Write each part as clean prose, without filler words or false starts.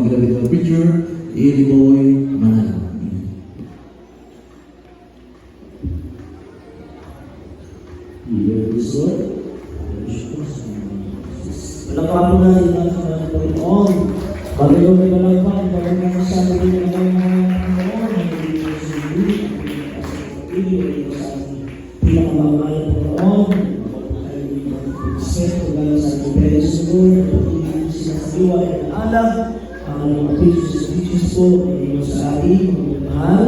ginagawa preacher, Eli Boy Manalo. Palakpakan po natin ang mga Panginoon. Panginoon may palakpakan, pagkakas na sa amin ng mga Panginoon, hindi ko sa hindi, sa pagpili, hindi sa pinakamamahal ng Panginoon, set o sa Pagpili sa Lord, pagpili sinasaliwa ay alam, ang mga teachers po, hindi sa atin, mga mahal,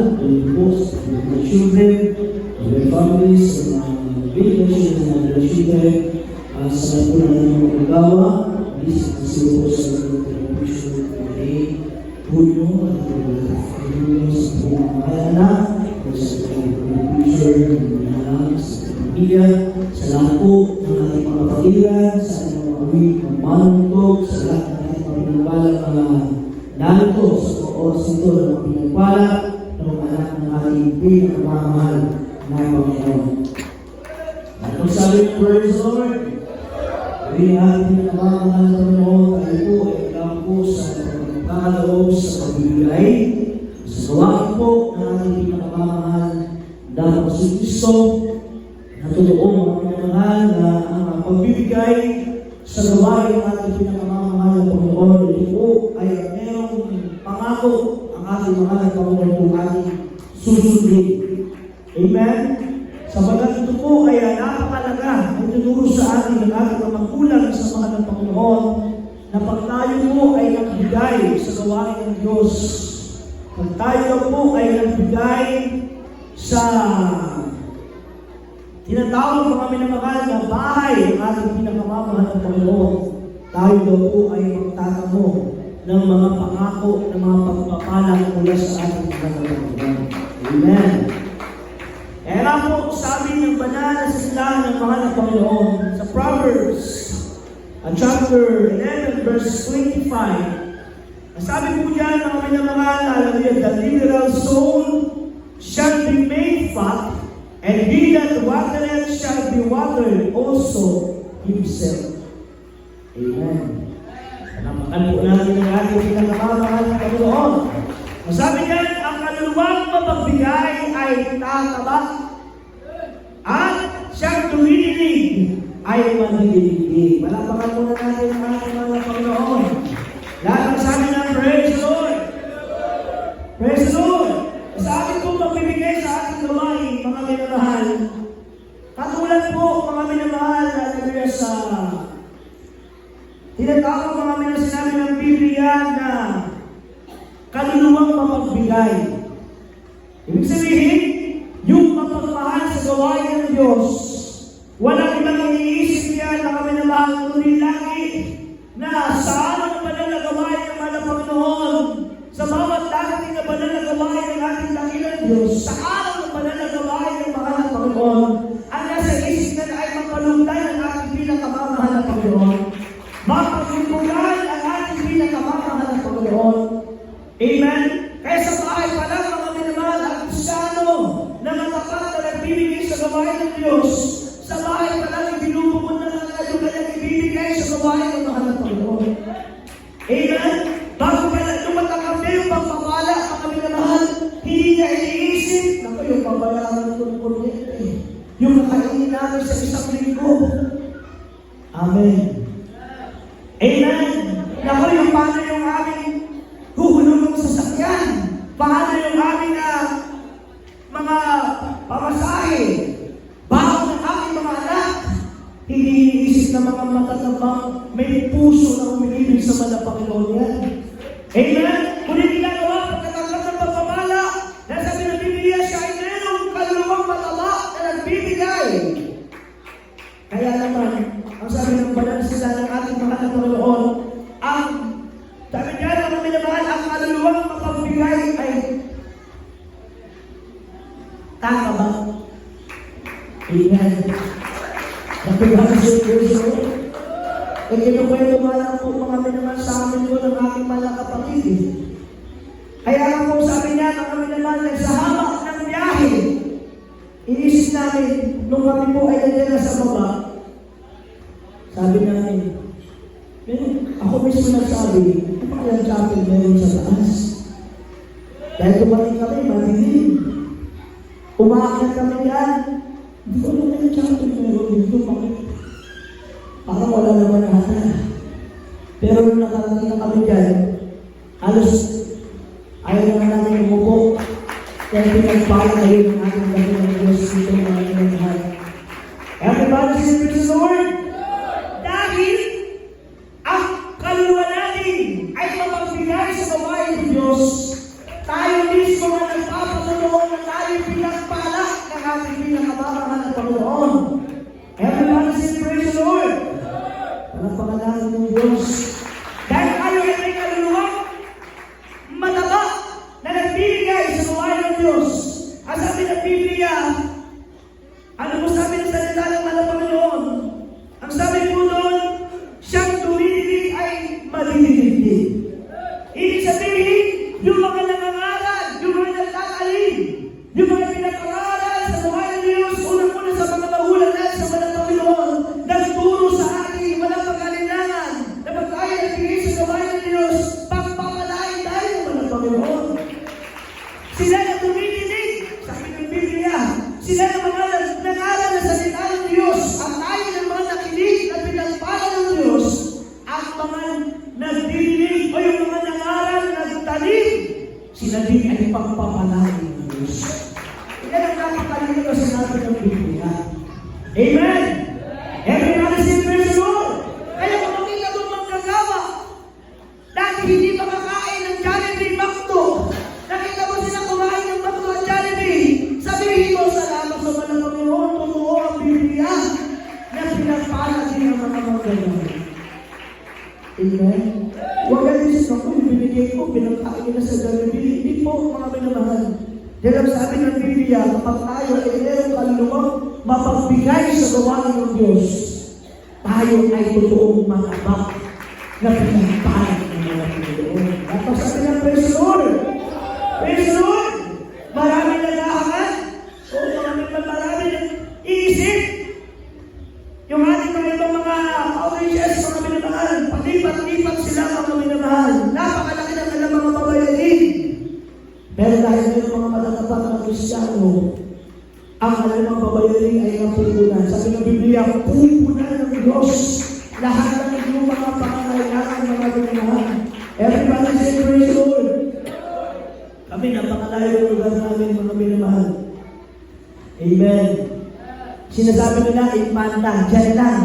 po sa mga children, mga families, sa mga villages, sa mga children, sa po na mga magawa, sa po sa mga picture ay puno at puno sa mga anak, sa mga picture ng mga anak, sa pamilya, sa lahat po ng ating mga kapatiran, sa ating mga awit, mga manutog, sa lahat ng ating mga pinagpala, mga narito sa oras ito ng mga pinagpala ng mga anak ng ating pinagmamahal na Panginoon. At kung sabi ng praise the Lord, hindi natin pinagmamahal ng Panginoon, tayo po ay lang po sa pagkakaloob sa pagbibigay, sa gawain po ng ating pinagmamahal na Kristo, na totoo mga pinagmamahal na ang pagbibigay sa gawain ng ating pinagmamahal ng Panginoon. Ito po ay merong pangako ang ating mahal na Panginoon kung ating susundin. Amen? Sabagat ito po ay napakalaga ang tinuro sa atin ng ating mga magulang sa mga ng Panginoon na pag tayo po ay nagbigay sa gawain ng Diyos, pag tayo po ay nagbigay sa tinatawag mga minamahal na bahay ng ating pinakamamahal ng Panginoon, tayo daw po ay magtatamo ng mga pangako, ng mga pagpapala mula sa ating Panginoon. Amen. Kaya po, sabi ng banal na sasilahan ng mahal na Panginoon sa Proverbs, chapter 11, verse 25, sabi po dyan, mga minamahal, hallelujah, the literal soul shall be made fat, and he that watereth shall be watered also himself. Amen. Panampakan po natin ang ating pinakamamahal na Panginoon. Sabi niyan, ang kaluluwang mapagbigay ay tataba, at siyang tuminig ay mandidilig. Malapakan muna natin ang ating mga Panginoon. Lahat ang sabi ng praise the Lord. Praise the Lord. Sa atin po magbibigay sa ating gawain, mga minamahal. Katulad po, mga minamahal, na sa tinatawag mga minamahal sinabi ng Biblia na kaluluwang mapagbigay. Ibig sabihin, yung mapagmahal sa gawain ng Diyos, walang ibang iniisip yan na kami na mahal kundi lagi na sa anong banal na gawain ng mga Panginoon, sa bawat darating na banal na gawain ng ating dakilang Diyos, sa araw ng banal na gawain ng mga Panginoon, ang nasa isip na ay mapalugay ang ating pinakamamahal na Panginoon. Mapaglugan ang ating pinakamamahal na Panginoon. Amen? Kaya sa bahay pa lang mga minamahal at Kristyano na matapat na nagbibigay sa gawain ng Diyos, sa bahay pa lang binubukod na lang yung kanyang ibibigay sa gawain ng mahal na Panginoon. Amen? Bago ka na tumatakap yung pagpapala mga minamahal, hindi niya iniisip na yung pabayaran ng kuryente, yung nakainin namin sa isang linggo. Amen. Amen. Naku, yung paano yung aming huhulong sa sakyan, paano yung aming mga pamasahe, bago ng aming mga anak, hindi iniisip na mga matatabang may puso na umiibig sa mga Panginoon yan. Amen? Kunin ginagawa pagkatanggap ng pagpapala, na sabi ng Biblia siya ay merong kaluluwang mataba na nagbibigay. Kaya naman, ang sabi ng banal sila ng ating mga Panginoon, ang sabi niya na kami naman, ang kaluluwang mapagbigay ay tataba. Amen. Nagbigay sa Diyos. E kinukwento nga lang po mga naman sa amin ko ng aking mga kapatid. Kaya nga po sabi niya na kami naman nagsahama ng biyahe. Iisip namin, nung kami po ay nandiyan sa baba, sabi namin, ako mismo nagsabi, kapag yung chapel meron doon sa taas. Dahil tumating kami, madilim. Umaakit kami yan. Hindi ko naman yung chapter meron dito. Bakit? Parang wala naman ata. Pero nung nakarating na kami dyan, halos ayaw naman namin umupo. Kaya pinagpala na yun ang ating gabi ng Diyos dito ng mga inaghan. Everybody say praise the Lord. Dahil ang kaluluwa natin ay mapagbigay sa gawain ng Diyos, tayo mismo na nagpapatuloy na tayo pinagpala ng ating pinakabarangan ng Panginoon. Everybody say praise the Lord. Panapangalan ng Diyos. Dahil tayo ay may kaluluwa mataba na nagbibigay sa gawain ng Diyos. Ang sabi ng Biblia, ano mo sabi ng salita ng mga Panginoon? Ang sabi po doon, siyang tumitig ay madididig din. Ibig sabihin, yung mga nangangaral, yung mga nagtatalim, yung mga pinag-aralan sa gawain ng Diyos, unang-una sa mga magulang natin sa mga Panginoon, nagturo sa ating walang pag-alinlangan na pag tayo nagbigay sa gawain ng Diyos, pagpapalain tayo ng mga Panginoon. Sila na tumitig, sabi ng Biblia, sila na mga nag-aral na salita ng Diyos, at tayo ng mga nakinig na pinagpala ng Diyos, at mga nagdidinig o yung mga nag-aral, nagtanim, sila din ay pagpapalain ng Diyos. Yan ang napakalimutan ko sinabi ng Biblia. Amen! Everybody say praise the Lord! Kaya kung makita mong manggagawa, dahil hindi makakain ng Jollibee McDo, nakita mo sila kumain ng McDo at Jollibee, sabihin mo, salamat sa mga Panginoon, totoo ang Biblia na pinagpala din ang mga manggagawa. Amen? Huwag ka din sa kung binigay ko, pinagkain na sa Jollibee. Hindi po, mga minamahal. Dahil ang sabi ng Biblia, kapag tayo ay mayroong kaluluwang mapagbigay sa gawain ng Diyos, tayo ay totoong mag-abak na pinagpala ng mga Panginoon. At pag sabi ng praise the Lord, praise the Lord, marami nag-aakan, o marami iisip, yung ating mga ibang mga outreaches, mga minamahal, palipat-lipat sila mga minamahal. Napakalaki ng kanilang mga babayarin. Pero dahil may mga matatapat na Kristiyano, ang kanilang babayarin ay napupunan. Sabi ng Biblia, pupunan ng Diyos lahat ng inyong mga pangangailangan ng mga minamahal. Everybody say praise the Lord. Kami napakalayo ng lugar namin mga minamahal. Amen. Sinasabi nila, Impanta, dyan lang.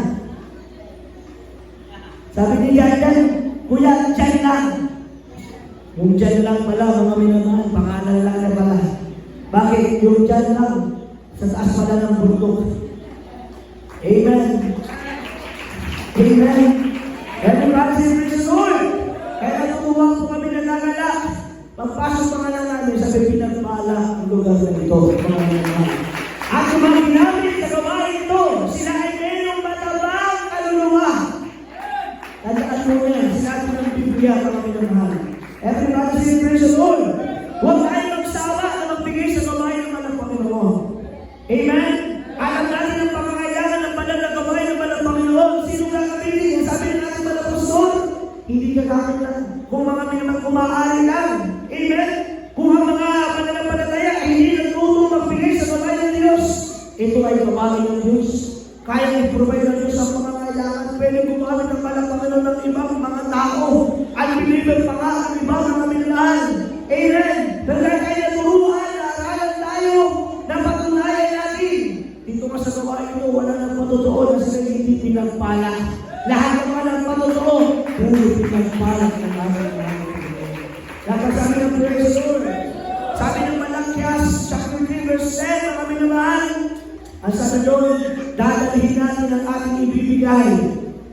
Sabi niya, dyan, kuya, dyan lang. Yung dyan lang pala, mga minamahal, pangalan lang na pala. Bakit? Yung dyan lang, sa taas pala ng bundok. Amen. Amen. Everybody say praise the Lord. Kaya natutuwa po kami na nagalak. Pagpasok pa nga na namin, sabi pinagpala ang lugar na ito, mga minamahal. At kung mga ginamit sa gawain ito, sila ay mayroong matabang kaluluwa. Tandaan mo yan, sinabi ng Biblia, mga minamahal. Everybody say praise the Lord. Huwag tayo magsawa na magbigay sa gawain ng mga Panginoon. Amen? Alam natin ang pangangailangan ng banal na gawain ng mga Panginoon. Sino kakabili? Ang sabi ng ating mga pastor, hindi gagamit lang. Kung mga minamahal kumaari lang. Amen? Kung ang mga pananampalataya ay hindi nagtutong magbigay sa gawain ng Diyos, ito ay gawain ng Diyos. Kaya i-provide ng Diyos ang mga kailangan. Pwede gumamit ng mga Panginoon ng ibang mga tao. Unbeliever pa nga ang ibang mga minamahal. Amen? Pero kaya naturuan, naaralan tayo, napatunayan natin. Dito ka sa gawain mo, wala nang patotoo na sila hindi pinagpala. Lahat ng mga nagpatotoo, puro pinagpala ng aming mga Panginoon. Sabi ng praise the Lord. Sabi ng Malakias, chapter 3, verse 10, mga minamahal, ang sabi doon, dadalhin natin ang ating ibibigay.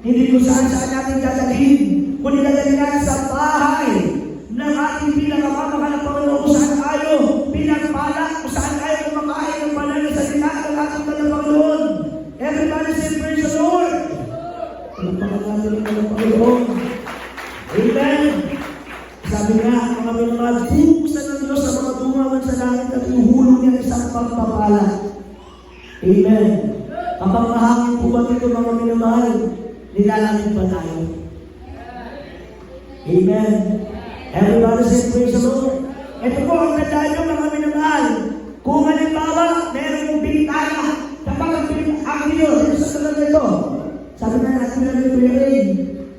Hindi kung saan natin dadalhin, kundi dadalhin natin sa bahay ng ating pinakamamahal na Panginoon, kung saan tayo pinagpala, kung saan tayo kumakain ng banal na salita ng ating Panginoon. Everybody say praise the Lord. Pagpapagod natin ng Panginoon. Amen. Sabi nga, mga minamahal, buksan ng Diyos sa mga tungaman sa langit at uhulog niya isang pagpapala. Amen. Kapag mahangin po ba ito mga minamahal, nilalangit pa tayo. Amen. Everybody say praise the Lord. Ito po ang tandaan nyo mga minamahal. Kung halimbawa, meron yung bintana, kapag ang Diyos, sa tulad nito, sabi na natin na nito yung rain,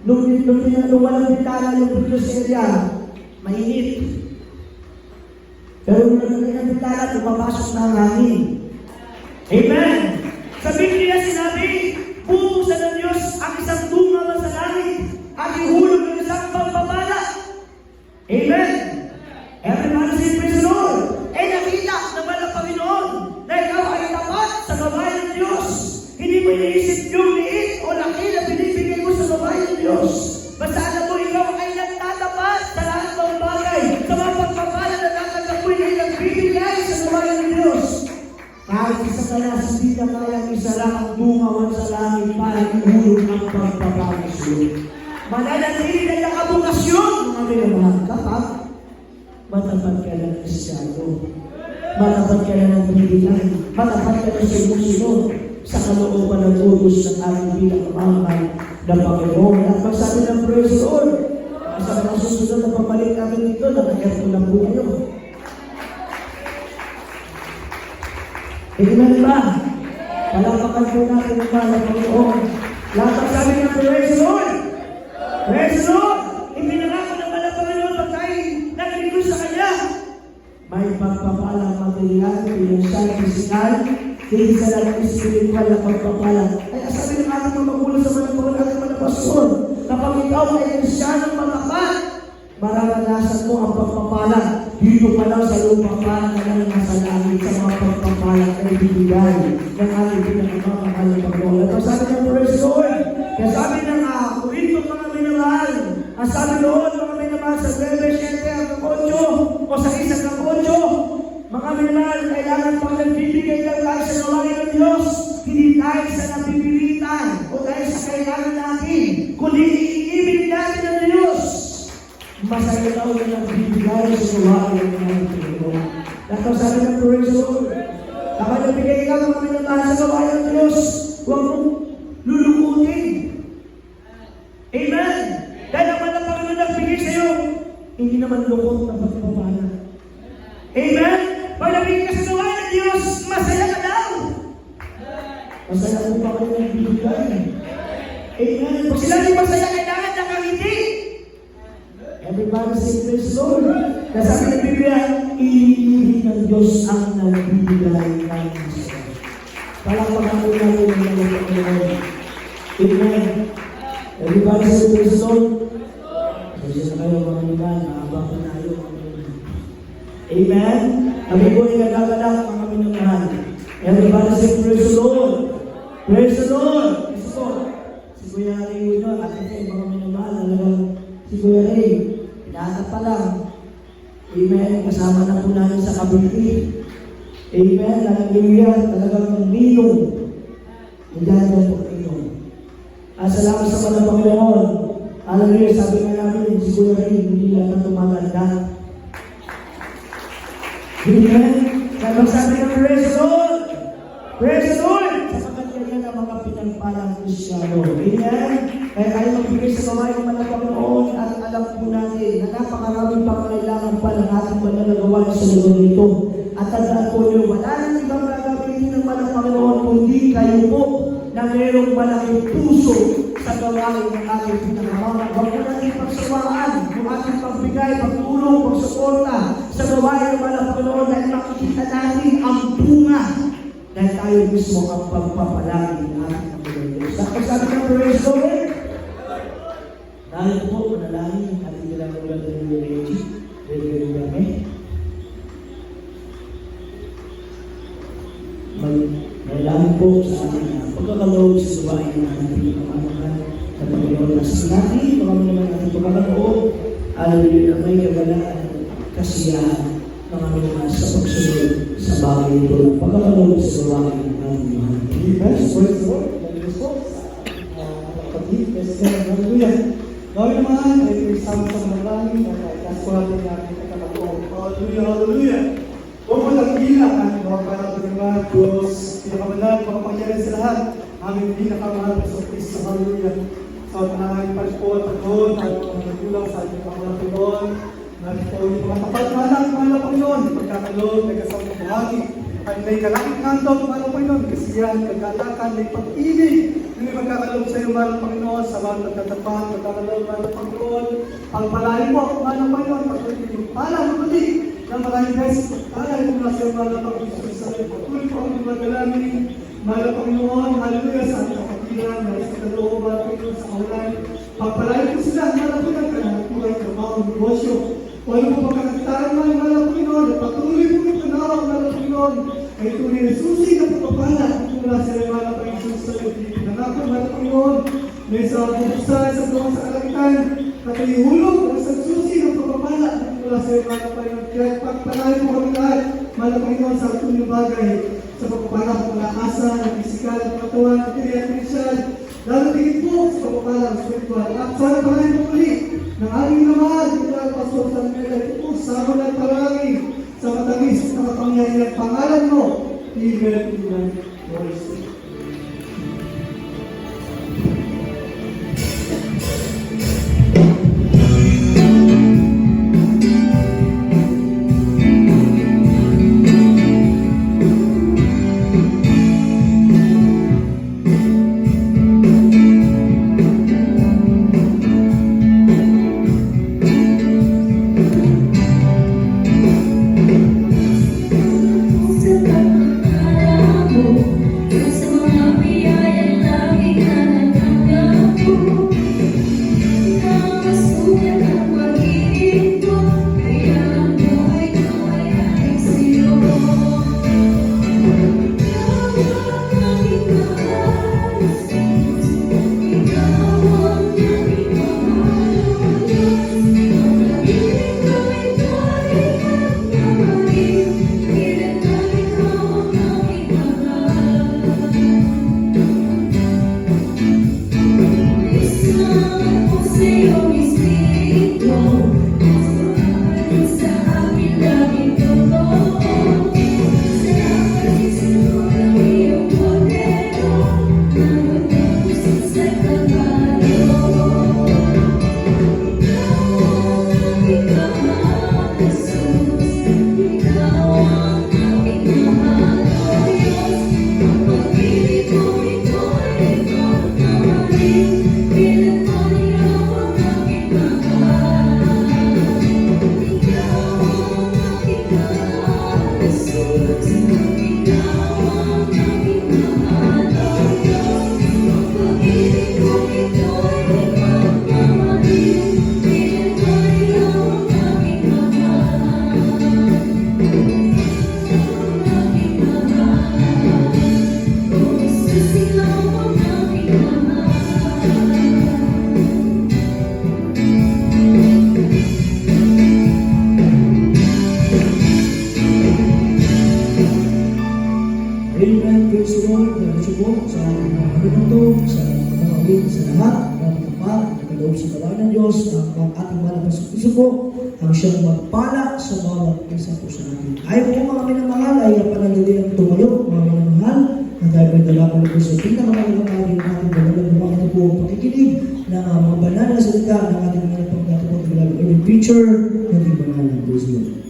nung walang bintana yung previous area, mainit. Pero nung naging ang bintana, tumapasok na ang hangin. Amen! Sa Biblia sinabi, pupusan ng Diyos ang isang tunga sa langit at ihulog ng isang pagpapala. Amen! Everybody say praise the Lord! Eh nakita naman ang Panginoon na ikaw ay tapat sa gawain ng Diyos. Hindi mo iniisip yung liit o laki na binibigay mo sa gawain ng Diyos. Basta alam mo, ikaw ay nagtatapat sa lahat ng bagay, sa mga pagpapala na natatakboy na nagbibigay sa gawain ng Diyos. Kahit isa ka na, hindi ka kayang isa lang ang tungawan sa langit para ihulog ang pagpapala sa iyo. Mananatili na nakabukasyon, mga minamahal, kapag matapat ka ng Kristyano, matapat ka na ng Pilipinan, matapat ka na sumusunod sa kalooban ng utos ng ating pinakamahal na Panginoon. At magsabi ng praise the Lord, sa mga susunod na pabalik namin dito, nakakit ko lang po kayo. Amen ba? Palapakan po natin ang mahal na Panginoon. Lahat ang sabi ng praise the Lord! Praise the Lord! Ipinangako ng mahal na Panginoon pag tayo naglingkod sa Kanya. May pagpapalang material, pinansyal, pisikal, hindi sa lang espiritual na pagpapala. Kaya sabi ng ating mga magulang sa mga Panginoon, ating mga pastor, kapag ikaw ay Kristiyanong matapat, mararanasan mo ang pagpapala. Dito pa lang sa lupang para na lang nasa langit sa mga pagpapala na ibibigay ng ating pinakamahal na Panginoon. At ang sabi ng praise the Lord, kaya sabi ng Korinto mga minamahal, ang sabi doon mga minamahal sa 9:7 o sa 1:8, mga minamahal, kailangan pang nagbibigay lang tayo sa gawain ng Diyos, hindi tayo sa napipilitan o tayo sa kailangan natin, kundi iibig natin ng Diyos. Masaya daw na nagbibigay sa gawain ng Panginoon. At ang sabi ng praise the Lord, kapag nagbigay ka mga minamahal sa gawain ng Diyos, huwag mong lulukutin. Amen! Dahil naman ang Panginoon nagbigay sa iyo, hindi naman lukot na pagpapala. Amen? Pag nabigay ka sa gawain ng Diyos, masaya ka daw. Masaya po ba kayo ng bibigay? Amen? Pag sila di masaya, kailangan nakangiti. Everybody say praise the Lord. Nasabi ng Biblia, iniibig ng Diyos ang nagbibigay ng masaya. Palakpakan po natin ang Panginoon. Amen? Everybody say praise the Lord. Kasi sa kayo mga iban, mahaba pa tayo. Amen? Kami po ay nagagalak mga minamahal. Everybody say praise the Lord. Praise the Lord. Kasi po, si Kuya Ray yun, at ito mga minamahal, talagang si Kuya Ray, pinata pa lang. Amen? Kasama na po namin sa kabiti. Amen? Hallelujah. Talagang ninong. Nandiyan na po ninong. Salamat sa mga Panginoon. Hallelujah. Sabi nga namin, si Kuya Ray, hindi lang na tumaganda. Amen? Kaya magsabi ng praise the Lord! Praise the Lord! Sapagat kanya ng mga pinagpalang Kristyano. Amen? Kaya tayo magbigay sa gawain ng mga Panginoon at alam po natin na napakaraming pangailangan pa ng ating mananagawa sa lugar nito. At tandaan po nyo, wala nang ibang gagamitin ng mga Panginoon kundi kayo po na mayroong malaking puso sa gawain ng ating pinagmamahal. Huwag mo natin pagsawaan yung ating pagbigay, pagtulong, pagsuporta sa gawain ng mga Panginoon dahil makikita natin ang bunga dahil tayo mismo ang pagpapalagi ng ating Panginoon. Sa sabi ng praise the Lord, dahil po, manalangin at hindi lang ulat ng Reggie. Reggie kami. Manalangin po sa ating pagkakaloob sa gawain ng ating pinakamahal sa Panginoon. Nasa natin, mga naman ating pagkakaloob, hallelujah na may kabalaan at kasiyahan mga naman sa pagsunod sa bagay ito. Pagkakaloob sa gawain ng ating mahal. Amen. Praise the Lord. Praise the Lord. Hallelujah. Gawin naman ay isama sa manalangin at ay kaswerte natin at kapag-o. Hallelujah. Hallelujah. Huwag mo lang bilang ang mga panatong ng mga Diyos, pinakamanal, makapangyarihan sa lahat, aming pinakamahal sa Kristo. Hallelujah. Sa panalangin pa po at pagod, at mga nagulang sa ating mga Panginoon, Natin po yung mga tapat na anak, mahal na Panginoon, pagkakaloob, nagkasama ng bahagi, at may kalakit kanto, mahal na Panginoon, kasiyahan, pagkatakan, may pag-ibig, may pagkakaloob sa iyo, mahal na Panginoon, sa mga pagkatapat, pagkakaloob, mahal na Panginoon, ang palahin mo, mahal na Panginoon, pagkakit yung pala, muli, na maraming beses, pagkakalit mo na sa iyo, mahal na Panginoon, sa iyo, patuloy po ang mga dalangin, mahal na Panginoon, hallelujah, sa ating kapatiran, sa kaloob, mahal na Panginoon, sa kaulan, pagpalain ko sila, mahal na Panginoon, kailangan po ay trabaho, negosyo, wala po pagkakakitaan man, mahal na Panginoon, at patuloy po yung panawag, mahal na Panginoon, ay tunay na susi na pagpapala, at mula sa iyo, mahal na Panginoon, sa iyo, pinanako, mahal na Panginoon, may sa bubuksan, sa gawa sa kalakitan, at ay hulog, at sa susi na pagpapala, at mula sa iyo, mahal na Panginoon, kaya pagpalain po kami lahat, mahal na Panginoon, sa tunay na bagay, sa pagpapala, pag-asa, ng pisikal, ng katawan, ng spiritual, lalo tingin po sa pagpapala, ng spiritual, at sana palain po ulit, ng aming naman, ito pastor sa mga ito, sama ng palangin, sa matamis na kapangyarihan ng pangalan mo, even in my voice. Amen. Praise the Lord. Diretso po sa ating mga minuto, sa mga ulit sa lahat, ng kapal, kaloob sa kawan ng Diyos, ang ating malapas sa puso po, ang siyang magpala sa bawat isa po sa atin. Ayaw po mga minamahal, ay panalili ang tumayo, mga minamahal, na tayo may dala ko po sa pinakamagalang ating ating dalalang mga ito po ang pakikinig ng mga banal na salita ng ating mga pagkatapot ng dalalang preacher, ng ating banal na Praise the Lord.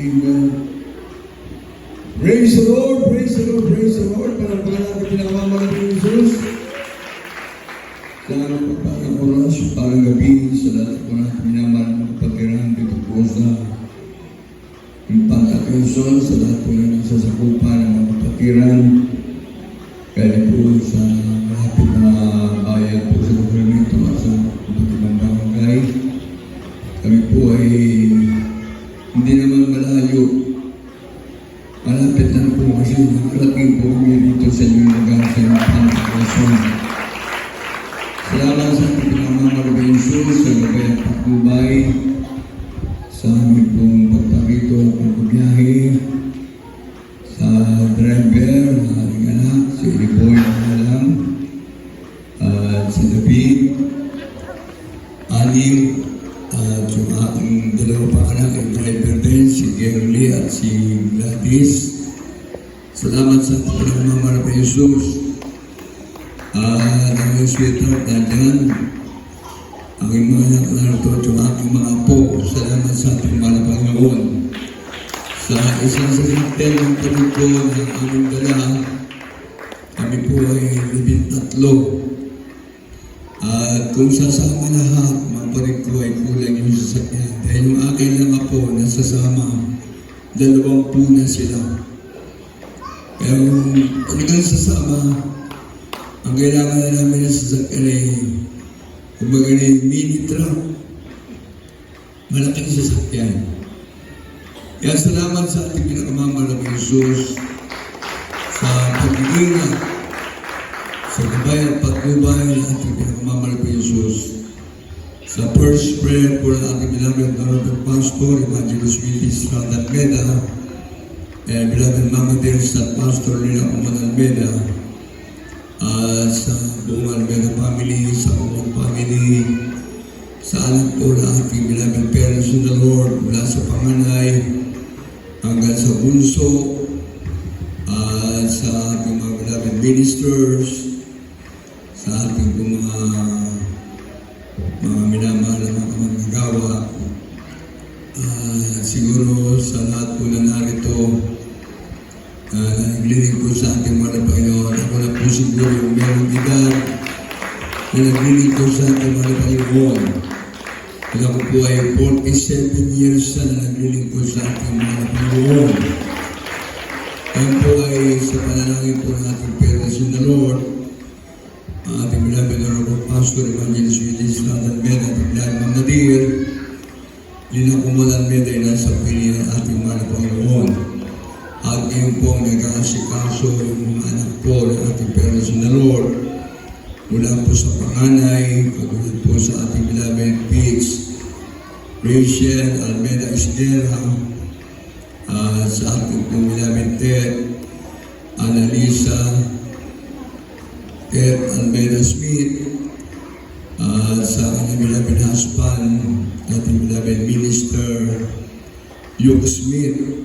Amen. Praise the Lord, praise the Lord, praise the Lord. Para natin pinakamamagal ng Jesus. Sa pagpalang oras, parang gabi, sa lahat po natin minamahal ng pagkirahan dito po sa Impanta Quezon, sa lahat po na nasasakupan ng mga kapatiran. Kaya po sa malapit na bayan po sa Gobernamento at sa ibang barangay. Kami po ay hindi naman malayo. Malapit lang po kasi nakarating po kami dito sa inyong lugar sa Impanta Quezon. Salamat sa ating pinamamagal ng Jesus sa gabay at pagtubay sa aming pong pagparito at pagbiyahe sa driver na ating anak, si Eliboy na alam, at si David, Alim, at yung aking dalawa pa anak, ang driver din, si Gerly at si Gladys. Salamat sa ating pinamamagal ng Jesus. Ang Yesu sweetheart nandyan. Aking mga anak narito at yung aking mga apo. Salamat sa ating mahal na Panginoon. Sa isang sasakyan ng kapit ko na aming dala, kami po ay 13. At kung sasama lahat, mga kapatid ko ay kulang yung sasakyan. Dahil yung akin lang apo na sasama, 20 na sila. Kaya kung talagang sasama, ang kailangan na namin ng sasakyan ay kumbaga na yung mini truck. Malaking sasakyan. Kaya salamat sa ating pinakamamahal na Jesus sa pagiging sa gabay at patnubay ng ating pinakamamahal na Jesus. Sa first prayer po ng ating beloved Honorable Pastor, Evangelist Willie Estrada Almeda, and beloved Mama Teresa Pastor Lina Uman Almeda, sa buong Almeda family, sa buong family, sa anak po ng ating beloved parents in the Lord, mula sa panganay hanggang sa bunso, sa ating mga beloved ministers, sa ating mga minamahal na mga manggagawa, siguro sa lahat po na narito, nagliling po sa ating mga Panginoon. Ako na po siguro yung merong edad na nagliling po sa ating mga Panginoon. Kaya ako po ay 47 years na nagliling po sa ating mga Panginoon. Yan po ay sa panalangin po ng ating parents in the Lord, ang ating beloved Honorable Pastor Evangelist Willie Estrada Almeda at beloved Ma'am Nadir, Lina Uman Almeda ay nasa piling ng ating mga Panginoon. At ngayon po ang nag-aasikaso yung mga anak po ng ating parents in the Lord, mula po sa panganay, kagulat po sa ating beloved Pigs, Rachel Almeda Isdera, sa ating pong beloved Ted, Annalisa, Ted Almeda Smith, sa ating beloved husband, ating beloved minister, Luke Smith,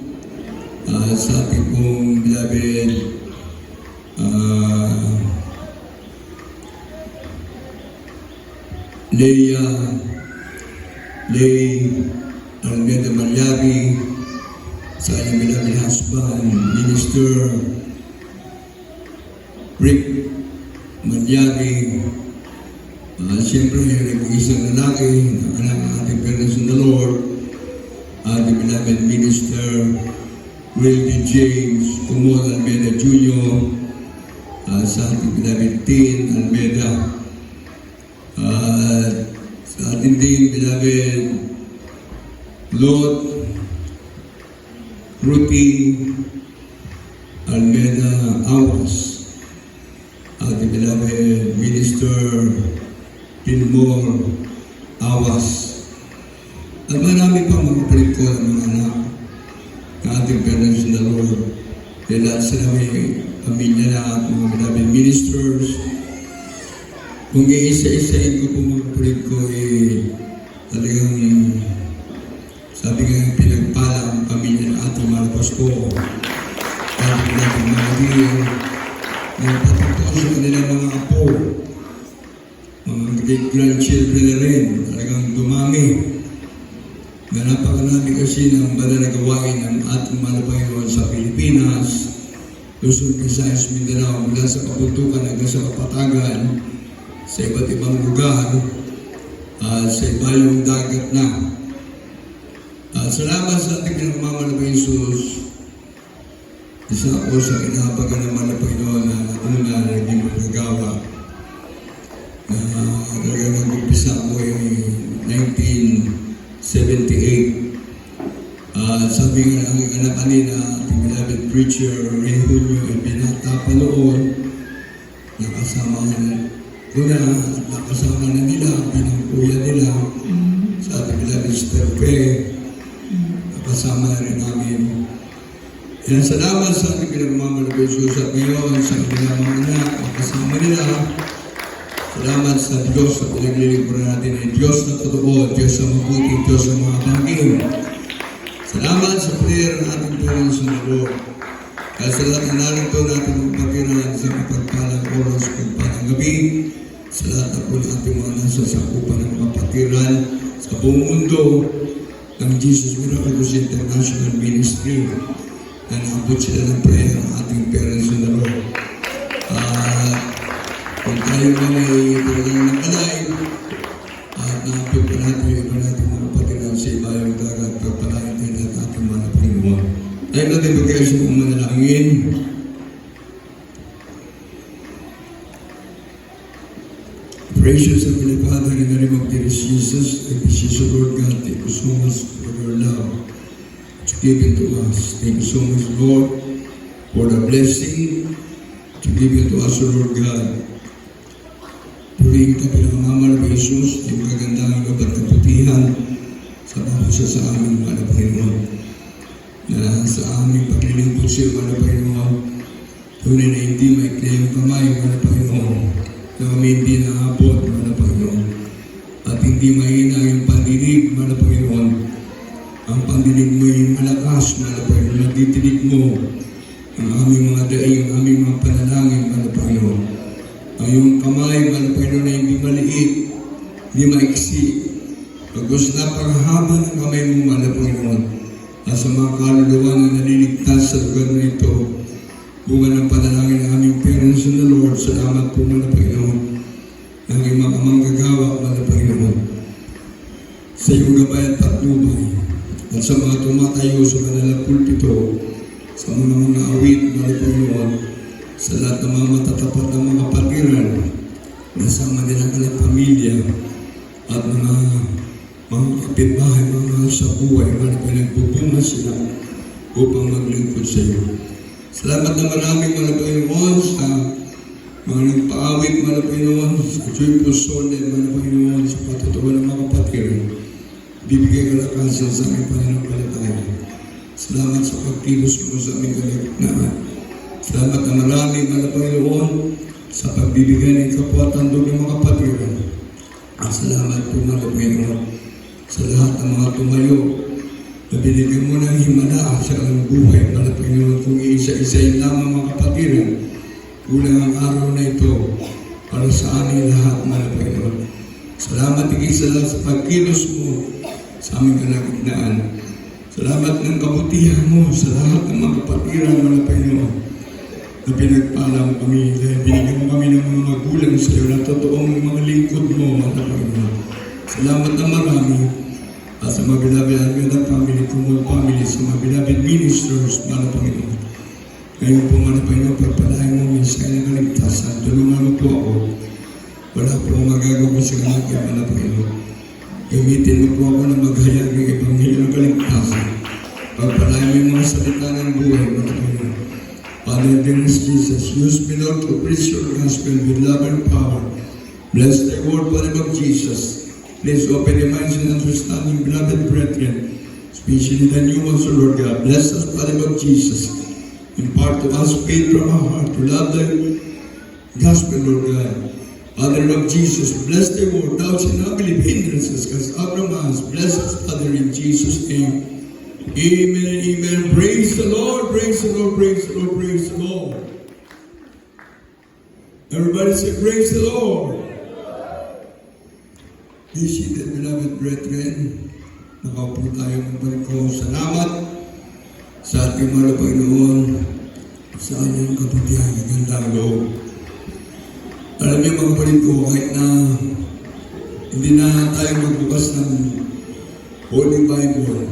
sa ating pong beloved Lay Almeda Malyari, sa ating beloved husband, minister Rick Malyari, siyempre nag-iisang lalaki ng anak ng ating parents in the Lord, ating beloved minister Willie James Kumon Almeda Jr., sa ating beloved Tin Almeda, sa ating din beloved Lord Ruti Almeda Awas, ating beloved minister Pinmore Awas, at marami pang mga palit ko ng mga anak ng ating parents in the Lord. Kaya lahat sila may pamilya na at mga beloved ministers. Kung iisa-isain ko po mga palit ko, talagang sabi nga pinagpala ang pamilya ng ating mga Pasko. Kaya natin mga dear, pati po sa kanilang mga apo, mga great-grandchildren na rin, talagang dumami. Na napakarami kasi ng banal na gawain ng ating mga Panginoon sa Pilipinas, Luzon, Visayas, Mindanao, mula sa kabundukan hanggang sa kapatagan, sa iba't ibang lugar, sa ibayong dagat na. Salamat sa ating pinagmamahal na Jesus. Isa ako sa kinahabagan ng mga Panginoon na una na naging magagawa. Talaga nag-umpisa ako ay 1978. Sabi nga ng aking anak kanina, ating beloved preacher, Ray Julio, ay binata pa noon. Nakasama na nila, pinangkuya nila sa ating beloved Sister Faye. Nakasama na rin namin. Kaya salamat sa ating pinagmamahal na Jesus at ngayon sa kanilang mga anak, kasama nila. Salamat sa Diyos sa pinaglilingkuran natin ay Diyos na totoo, Diyos na mabuti, Diyos na mga bangin. Salamat sa prayer ng ating parents in the Lord. Kaya sa lahat na narito natin magpakiran sa kapagpalang oras, pagpalang gabi, sa lahat na po ng ating mga nasa sakupan ng mga patiran sa buong mundo ng Jesus Miracles International Ministry na naabot sila ng prayer ng ating parents in the Lord. Kung tayo man ay talagang nakalive at naabot pa natin yung iba natin mga patiran sa ibayang dagat, pagpalain tayo ng ating mga Panginoon. Tayo natin magkaisa kong manalangin. Gracious Heavenly Father, in the name of dear Jesus, thank you, Jesus, Lord God, thank you so much for your love that you given to us. Thank you so much, Lord, for the blessing that you given to us, Lord God. Purihin ka pinamamahal ng Jesus, yung kagandahan ka at kaputihan sa bawat isa sa aming mga Panginoon. Na sa aming paglilingkod sa iyo, mga Panginoon, tunay na hindi maikli ang kamay, mga Panginoon, na kami hindi naabot, mga Panginoon. At hindi mahina yung pandinig, mga Panginoon. Ang pandinig mo yung malakas, mga Panginoon. Nagtitinig mo ang aming mga daing, ang aming mga panalangin, mga Panginoon. Ang iyong kamay, mga Panginoon, na hindi maliit, hindi maiksi. Pagkos napakahaba ng kamay mo, mga Panginoon. At sa mga kaluluwa na naliligtas sa lugar na ito, bunga ng panalangin ng aming parents in the Lord. Salamat po, mga Panginoon, ng aming mga manggagawa, mga Panginoon, sa iyong gabay at patnubay, at sa mga tumatayo sa kanilang pulpito, sa mga awit, mga Panginoon, sa lahat ng mga matatapat ng mga patiran, nasama din ang kanilang pamilya, at mga kapitbahay, mga sa buhay, mga pinagbubunga sila upang maglingkod sa iyo. Salamat na maraming, mga Panginoon, sa mga nagpaawit, mga Panginoon, sa joyful soul, mga Panginoon, sa patutuwa ng mga kapatiran. Bibigay kalakasan sa aming pananampalataya. Salamat sa pagkilos mo sa aming kalagitnaan. Salamat na maraming, mga Panginoon, sa pagbibigay ng kapatandog ng mga kapatiran. At salamat po, mga Panginoon, sa lahat ng mga tumayo na binigyan mo ng himala sa kanilang buhay, mga Panginoon, kung isa-isayin lamang mga kapatiran, kulang ang araw na ito para sa aming lahat, mga Panginoon. Salamat higit sa lahat sa pagkilos mo sa aming kalagitnaan. Salamat ng kabutihan mo sa lahat ng mga kapatiran, mga Panginoon, na pinagpala mo kami, dahil binigyan mo kami ng mga magulang sa iyo na totoong mga lingkod mo, mga Panginoon. Salamat na marami. At sa mga beloved Almeda family, Kumul family, sa mga beloved ministers, mga Panginoon. Ngayon po, mga Panginoon, pagpalain mo minsan ng kaligtasan, tulungan mo po ako. Wala po akong magagawa sa kanakya, mga Panginoon. Gamitin mo po ako na maghayag ng Ebanghelyo ng kaligtasan. Pagpalain mo yung mga salita ng buhay, mga Panginoon. Father, dear Jesus, use me, Lord, to preach your gospel with love and power. Bless the word, Father of Jesus. Please open the minds and understanding, beloved brethren, especially the new ones, O Lord God. Bless us, Father of Jesus. Impart to us faith from our heart to love the gospel, Lord God. Father of Jesus, bless the word. Thou shalt not believe hindrances, because Abraham has. Bless us, Father, in Jesus' name. Amen and amen. Praise the Lord, praise the Lord, praise the Lord, praise the Lord. Everybody say, praise the Lord. Be seated, beloved brethren. Nakaupo tayo ng barko. Salamat sa ating mga Panginoon sa kanyang kabutihan ng gandang loob. Alam niyo, mga kapatid ko, kahit na hindi na tayo magbukas ng Holy Bible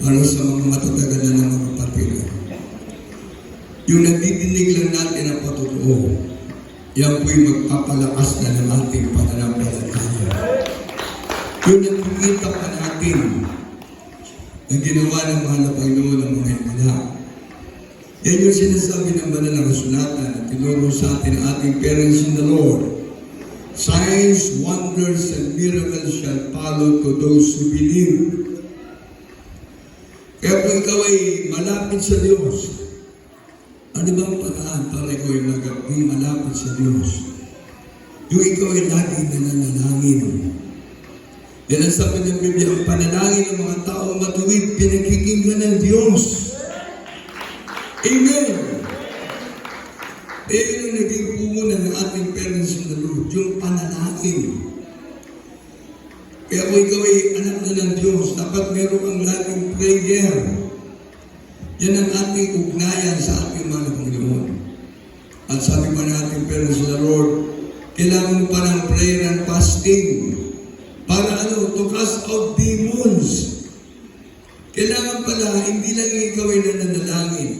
para sa mga matatagal na ng mga kapatiran. Yung nagdidinig lang natin ang patotoo, yan po'y magpapalakas na ng ating pananampalataya. Yung nakikita pa natin na ginawa ng mahal na Panginoon ng mga himala. Yan yung sinasabi ng banal na kasulatan at tinuro sa atin ang ating parents in the Lord. Signs, wonders, and miracles shall follow to those who believe. Kaya kung ikaw ay malapit sa Diyos, ano bang paraan para ikaw ay maging malapit sa Diyos? Yung ikaw ay laging nananalangin. Yan ang sabi ng Biblia, ang panalangin ng mga tao matuwid, pinakikinggan ng Diyos. Amen! Eh, yung naging bunga una ng ating parents in the Lord, yung panalangin. Kaya kung ikaw ay anak na ng Diyos, dapat meron kang laging prayer. Yan ang ating ugnayan sa ating mga Panginoon. At sabi pa ng ating parents in the Lord, kailangan mo pa ng prayer and fasting. Para ano? To cast out demons. Kailangan pala, hindi lang ikaw ay nananalangin.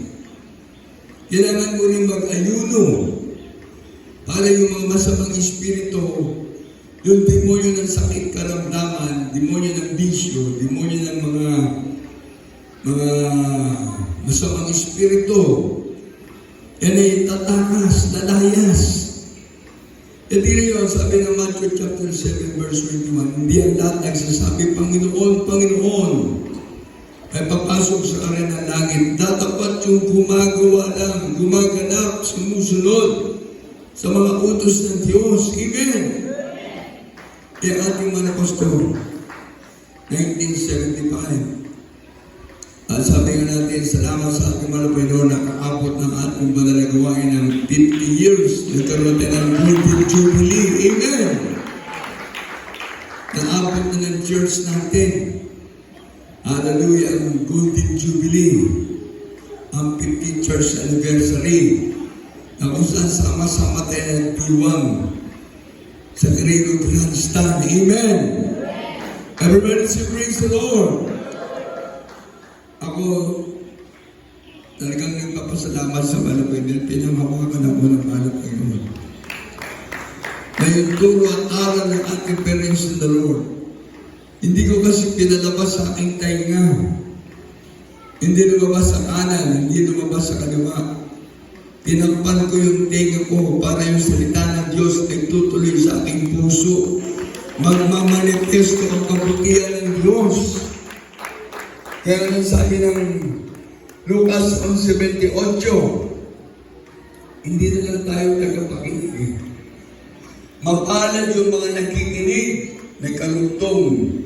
Kailangan mo rin mag-ayuno para yung mga masamang espiritu, yung demonyo ng sakit karamdaman, demonyo ng bisyo, demonyo ng mga masamang espiritu, yan ay tatakas, lalayas. E di na yun, sabi ng Matthew chapter 7 verse 21, hindi ang lahat nagsasabi, Panginoon, Panginoon, ay papasok sa kanya ng langit. Datapat yung gumagawa lang, gumaganap, sumusunod sa mga utos ng Diyos. Amen. Kaya ating mga pastor, 1975, sabi nga natin, salamat sa ating mga Panginoon, nakaabot ng ating manalagawain ng 50 years. Nagkaroon tayo ng Golden Jubilee. Amen. Naabot na ng church natin. Hallelujah, ang Golden Jubilee, ang 50th church anniversary, na kung saan sama-sama tayo nagdiwang sa Grego Grandstand. Amen! Everybody say, praise the Lord! Ako, talagang nagpapasalamat sa Malapinan, pinamawakan ako ng Malapinan. Ngayon, turo at aral ng ating parents in the Lord. Hindi ko kasi pinalabas sa aking tainga. Hindi lumabas sa kanan, hindi lumabas sa kaliwa. Tinakpan ko yung tainga ko para yung salita ng Diyos ay tutuloy sa aking puso. Magmamanifesto ang kabutihan ng Diyos. Kaya nang sabi ng Lucas 11:28, hindi na lang tayo tagapakinig. Mapalad yung mga nakikinig, may kalugtong.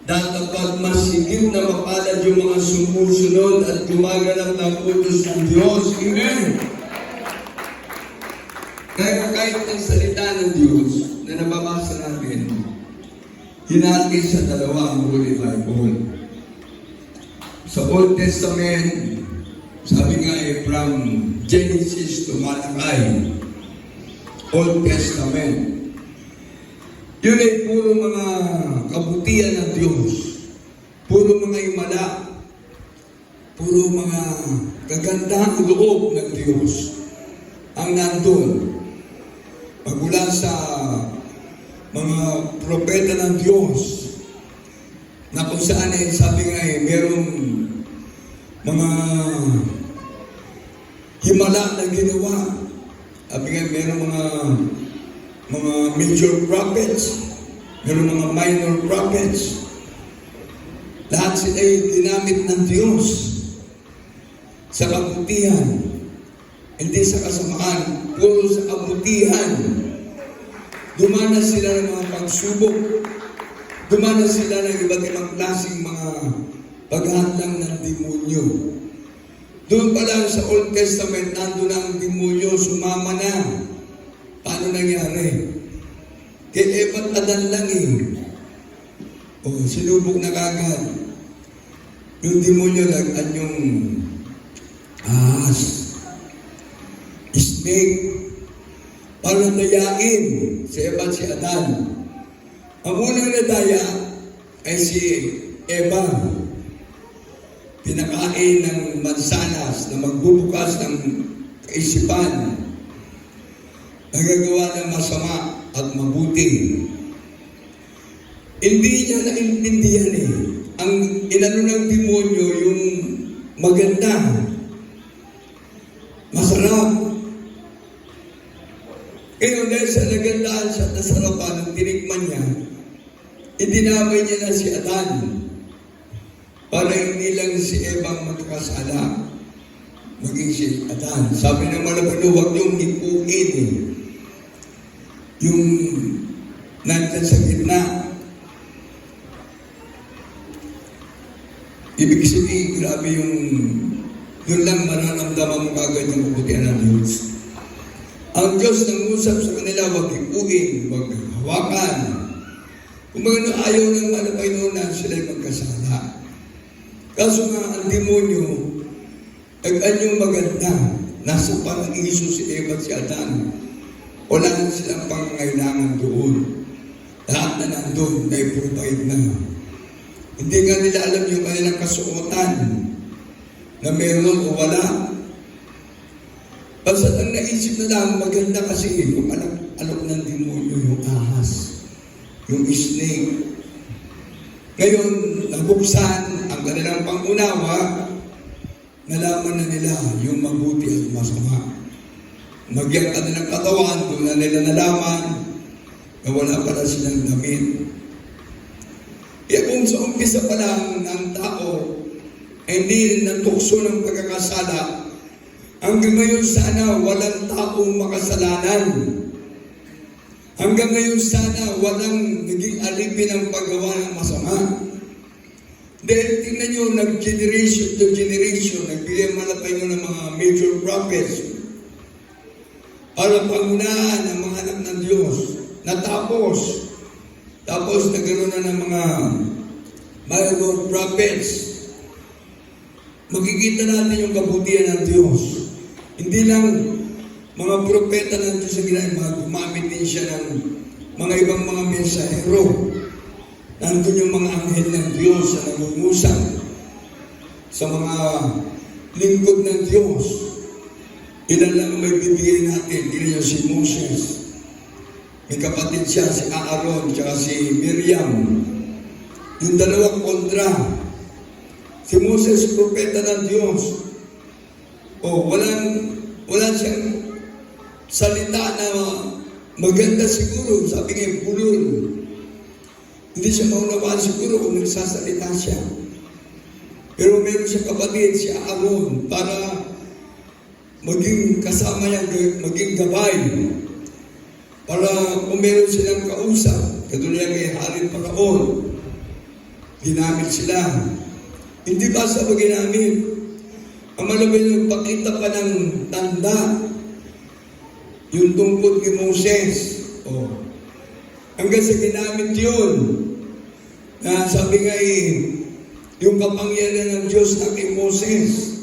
Dapat masigit na mapalad yung mga sumusunod at gumaganap ng utos ng Diyos. Amen! Kaya kahit ang salita ng Diyos na nababasa natin, hinati sa dalawa ang Holy Bible. Sa Old Testament, sabi nga from Genesis to Malachi, Old Testament. Yun ay puro mga kabutihan ng Diyos. Puro mga himala. Puro mga kagandang loob ng Diyos ang nandun. Magmula sa mga propeta ng Diyos na kung saan ay sabi nga merong mga himala na ginawa. Sabi nga merong mga major prophets, meron mga minor prophets. Lahat sila ay ginamit ng Diyos sa kabutihan, hindi sa kasamaan, puro sa kabutihan. Dumanas sila ng mga pagsubok, dumanas sila ng iba't ibang klaseng mga paghadlang ng demonyo. Doon pa lang sa Old Testament, nandun ang demonyo, sumama na. Paano nangyari? Kay Eva at Adan lang sinubok na kagad. Yung demonyo lagan yung ahas, snake, para dayain si Eva at si Adan. Ang unang nadaya ay si Eva. Pinakain ng mansanas na magbubukas ng kaisipan, nagagawa ng masama at mabuti. Hindi niya naintindihan Ang inano ng demonyo yung maganda, masarap. Ngayon dahil sa nagandahan siya at nasarapan ng tinikman niya, idinamay niya na si Adan para hindi lang si Eva magkasala, maging si Adan. Sabi ng Malapinan, huwag niyong ipuin yung nandyan sa gitna. Ibig sabihin, grabe yung yun lang mararamdaman mo kagad yung kabutihan ng Diyos. Ang Diyos nangusap sa kanila, huwag ikuin, huwag hawakan. Kung mga ayaw ng malapay noon na sila'y magkasala. Kaso nga, ang demonyo, anyong maganda, nasa paraiso si Eva at si Adan. Wala na silang pangangailangan doon. Lahat na nandun, na-provide na. Hindi nga nila alam yung kanilang kasuotan na meron o wala. Basta ang naisip na lang, maganda kasi yung alok ng demonyo, yung ahas, yung snake. Ngayon, nabuksan ang kanilang pangunawa, nalaman na nila yung mabuti at masama. Magyang kanilang katawan, doon na nila nalaman na wala pala silang damit. Kaya kung sa umpisa pa lang ng tao ay hindi natukso ng pagkakasala, hanggang ngayon sana walang taong makasalanan. Hanggang ngayon sana walang naging alipin ang paggawa ng masama. Dahil tingnan nyo, nag-generation to generation, nagbigay malapay nyo ng mga major prophets para pangunahan ang mga anak ng Diyos. Tapos nagkaroon na ng mga minor prophets. Makikita natin yung kabutihan ng Diyos. Hindi lang mga propeta ng Diyos sa ginagawa, gumamit din siya ng mga ibang mga mensahero. Nandun yung mga anghel ng Diyos na nangungusap sa mga lingkod ng Diyos. Ilan lang may bibigay natin, hindi niya si Moses. May kapatid siya, si Aaron, tsaka si Miriam. Yung dalawang kontra. Si Moses, propeta ng Diyos. Wala siyang salita na maganda siguro. Sabi nga, bulol. Hindi siya maunawaan siguro kung nagsasalita siya. Pero meron siya kapatid, si Aaron, para maging kasama niya, maging gabay. Para kung meron silang kausap, katulad kay Hari Paraon, ginamit sila. Hindi ba sa ginamit? Ang malabay nagpakita pa ng tanda, yung tungkol ni Moses. Hanggang sa ginamit yun, na sabi nga yung kapangyarihan ng Diyos na kay Moses,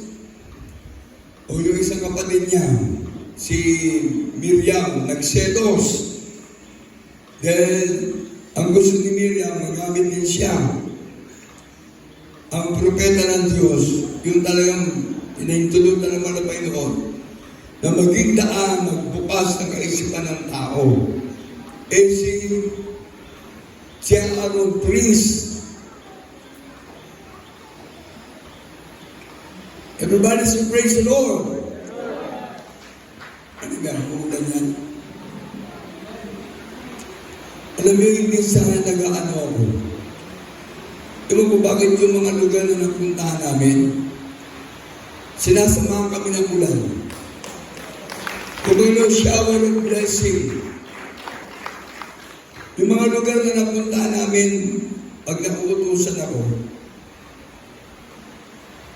o yung isang kapatid niya, si Miriam, nagselos. Dahil ang gusto ni Miriam, magamit din siya. Ang propeta ng Diyos, yung talagang inaintulutan ng malapay noon, na maging daan, magbukas ng kaisipan ng tao. Si Aaron, priest. Everybody say praise the Lord. Ano ba? Huwag yan. Alam mo yung minsan na nag-ano ako. Ewan ko bakit yung mga lugar na napuntahan namin, sinasamahan kami ng ulan. Kumano shower of blessing. Yung mga lugar na napuntahan namin, pag nakuutusan ako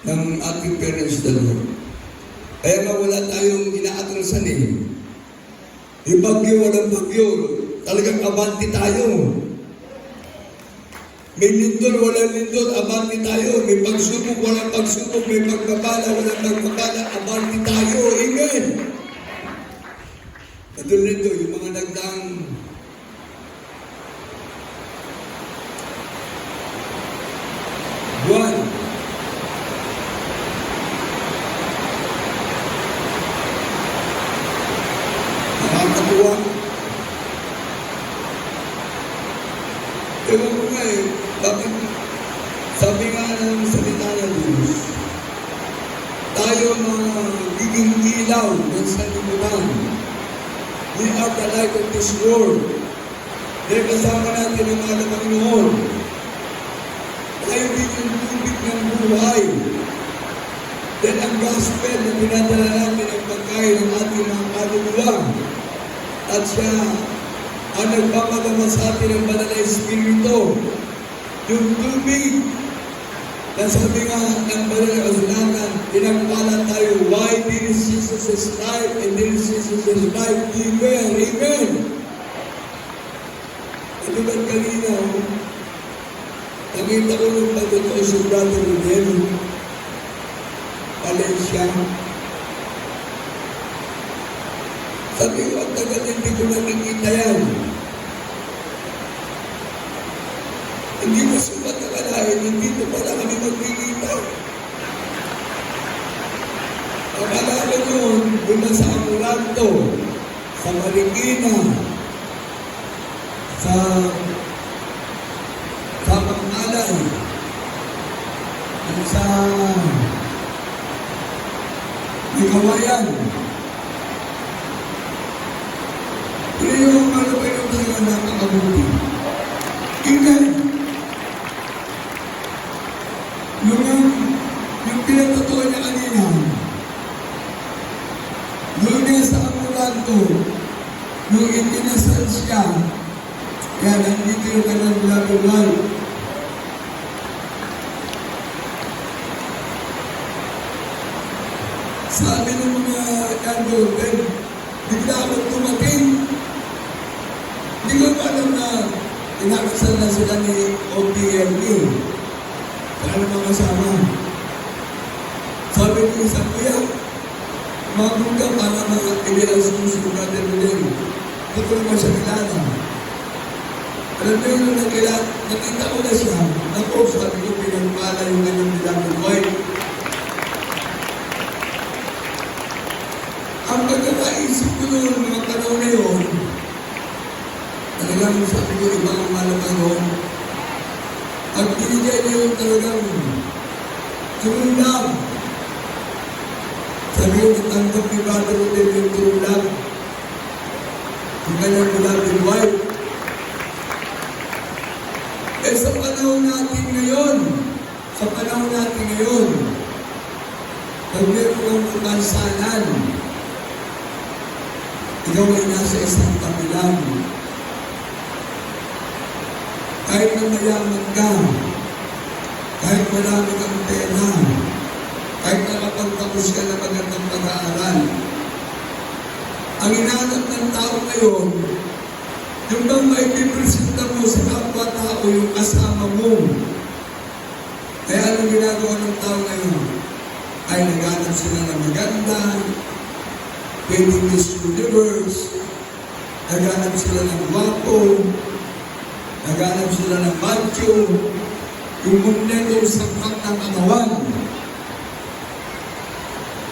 ng ating parents the Lord. Kaya nga wala tayong inaatrasan eh. Yung bagyo, walang bagyo. Talagang abante tayo. May lindol, walang lindol, abante tayo. May pagsubok, walang pagsubok. May pagpapala, walang pagpapala, abante tayo. Amen. Katulad nito, yung mga nagdaang buwan. Nakakatuwa. Ewan ko nga bakit sabi nga ng salita ng Diyos, tayo magiging ilaw ng sanlibutan. We are the light of this world. Dahil kasama natin ang mga Panginoon. Tayo din yung tubig ng buhay. Dahil ang gospel na pinadala natin ang pagkain ng ating mga kaluluwa. At siya ang nagpapadama sa atin ng banal na Espiritu. Yung tubig Na sabi nga ng banal na kasalanan, pinagpala tayo, why did Jesus' life and did Jesus' life given? Amen! Ano ba kanina, nakita ko nung patutuo si Brother Rodel, Valencia. Sabi ko, ang tagal hindi ko nakikita yan. Hindi ko sumat akalain, hindi ko pala kami magkikita. Akala ko yun, doon sa Amoranto, sa Marikina, sa Pangmalay, at sa Ikawayan. Pero yung ano pa yung talaga nakakabuti. Amen. Yung pinatutuwa niya kanina, yung niya sa Amoranto, nung itinasal siya, kaya nandito yung kanang lagulan. Sabi ng mga kandungan, bigla akong tumating. Hindi ko pa alam na inakasal na sila ni OPLD. Paano mga kasama? Sabi ko sa kuya, magong ka para mga ibilang sugat na rin. Ito naman siya kilala. Alam mo yun, nakita ko na siya. Ako, sabi ko, pinagpala yung kanyang bilang white. Ang pagkakaisip ko noon, mga panahon na yun, talagang sabi ko, ibang ang malaman noon. Ang binigay na yun talagang true love. Sabi ko, natanggap ni Brother Rodel yung true love. Ang kanyang beloved wife. Eh sa panahon natin ngayon, pag meron kang kapansanan, ikaw ay nasa isang kabilang. Kahit na mayaman ka, kahit marami kang pera, kahit nakapagtapos ka na magandang pag-aaral, ang hinahanap ng tao ngayon, yung bang maipipresenta mo sa kapwa-tao yung kasama mo. Kaya anong ginagawa ng tao ngayon? Ay naghanap sila ng maganda, pwedeng Miss Universe, naghanap sila ng gwapo, naghanap sila ng macho, yung munnetong sapat ng katawan.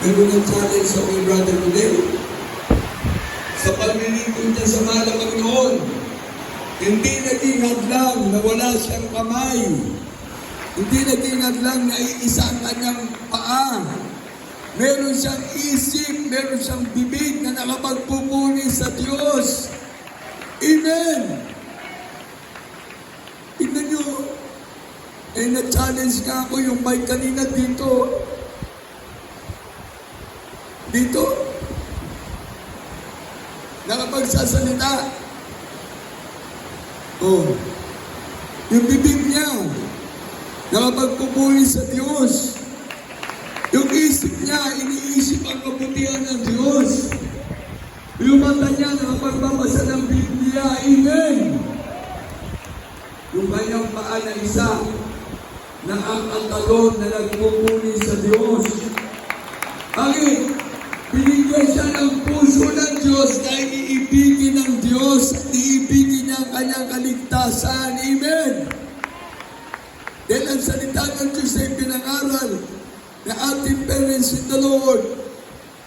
Pero nag-challenge sa kay Brother Rodel, sa paglilingkod niya sa mahal na Panginoon, hindi naging hadlang na wala siyang kamay. Hindi naging hadlang na iisa ang kanyang paa. Meron siyang isip, meron siyang bibig na nakapagpupuni sa Diyos. Amen! Tignan nyo, na-challenge nga ako yung mic kanina dito. Dito. Nakapagsasalita. Oh. Yung bibig niya, nakapagpupuli sa Diyos. Yung isip niya, iniisip ang kabutihan ng Diyos. Yung mata niya, nakapagbabasa ng Biblia. Amen! Yung kanyang paa na isa, na ang talon na nagpupuli sa Diyos. Bakit? Binigyan siya ng puso ng Diyos dahil iibigin ng Diyos at iibigin niya ang kanyang kaligtasan. Amen! Dahil ang salita ng Diyos ay pinangaral na ating parents in the Lord.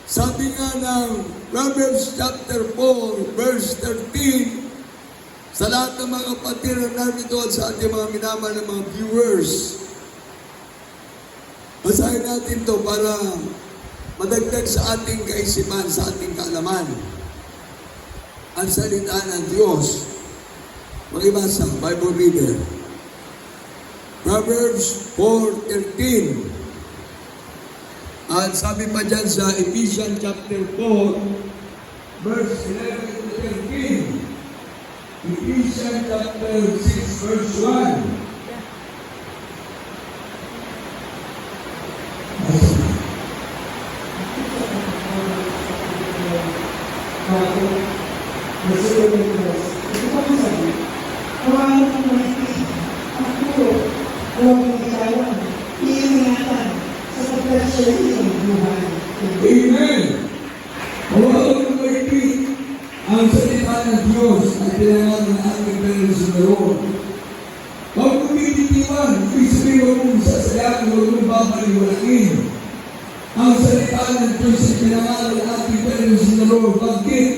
Sabi nga ng Proverbs chapter 4, verse 13, sa lahat ng mga kapatid na narito at sa ating mga minamahal na mga viewers, basahin natin to para madagdag sa ating kaisipan, sa ating kaalaman. Ang salita ng Diyos. Magibasa, Bible reader. Proverbs 4:13. At sabi pa dyan sa Ephesians chapter 4, verse 11 to 13. Ephesians chapter 6, verse 1. ng mahigpit at puro, huwag mong itawan, iingatan, sapagkat siya ang buhay. Amen! Hawakan ng mahigpit ang salita ng Diyos at pinangalan ng ating parents in the Lord. Huwag mong bibitiwan, ibig sabihin huwag mong sasayakan, huwag mong babaliwalain. Ang salita ng Diyos ay pinangalan ng ating parents in the Lord. Bakit?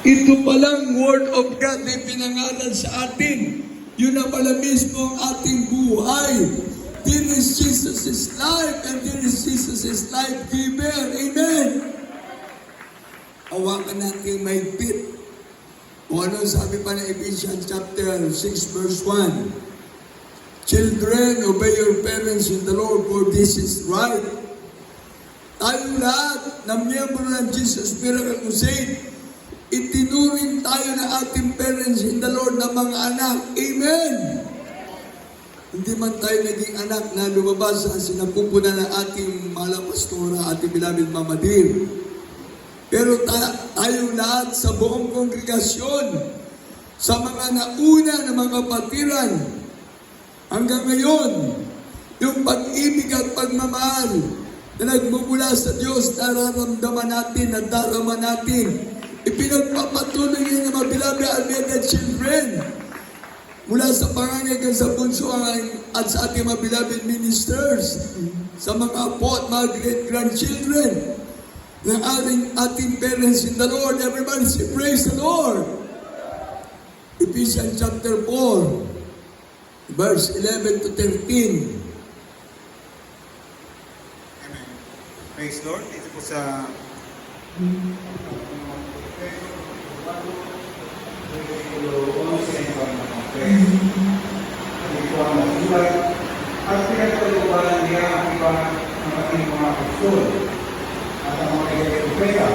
Ito palang Word of God na pinangalan sa atin. Yun na pala mismo ang ating buhay. This is Jesus' life and this is Jesus' life giver. Amen! Hawakan natin mahigpit. O ano sabi pa ng Ephesians chapter 6 verse 1? Children, obey your parents in the Lord, for this is right. Tayong lahat na miyembro ng Jesus Miracle Crusade, itinuring tayo ng ating parents in the Lord na mga anak. Amen! Hindi man tayo naging anak na lumabas sa sinapupunan ng ating malang pastora, ating beloved Mama Dear. Pero tayong lahat sa buong kongregasyon, sa mga nauna na mga kapatiran, hanggang ngayon, yung pag-ibig at pagmamahal na nagmumula sa Diyos, nararamdaman natin, nadarama natin, ipinagpapatuloy niya ng mga beloved Almeida children, mula sa pangangailangan sa bunso at sa ating mga beloved ministers, sa mga apo at mga great-grandchildren, ng ating parents in the Lord. Everybody say, praise the Lord! Ephesians chapter 4, verse 11 to 13. Amen. Praise Lord. Ito po sa at pinagpaliguan niya ang iba ng ating mga apostol at ang mga iba-iba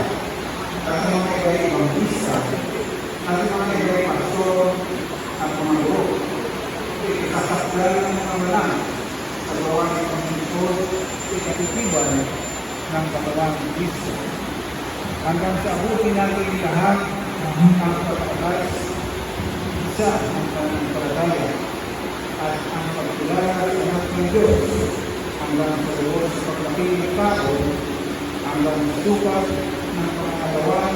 at ang mga iba-ibang bisa at ang mga iba-ibang pastor at mga loob. Ikasaklan ng mga malang sa gawa ng Panginoon ikatitiban ng kamalang bisa. Hanggang sa abutin natin lahat ang pagkakabais, isa ang pananampalataya at ang pagkilala sa anak ng Diyos hanggang sa loob sa paglaki ng tao hanggang sa sukat ng pangalawan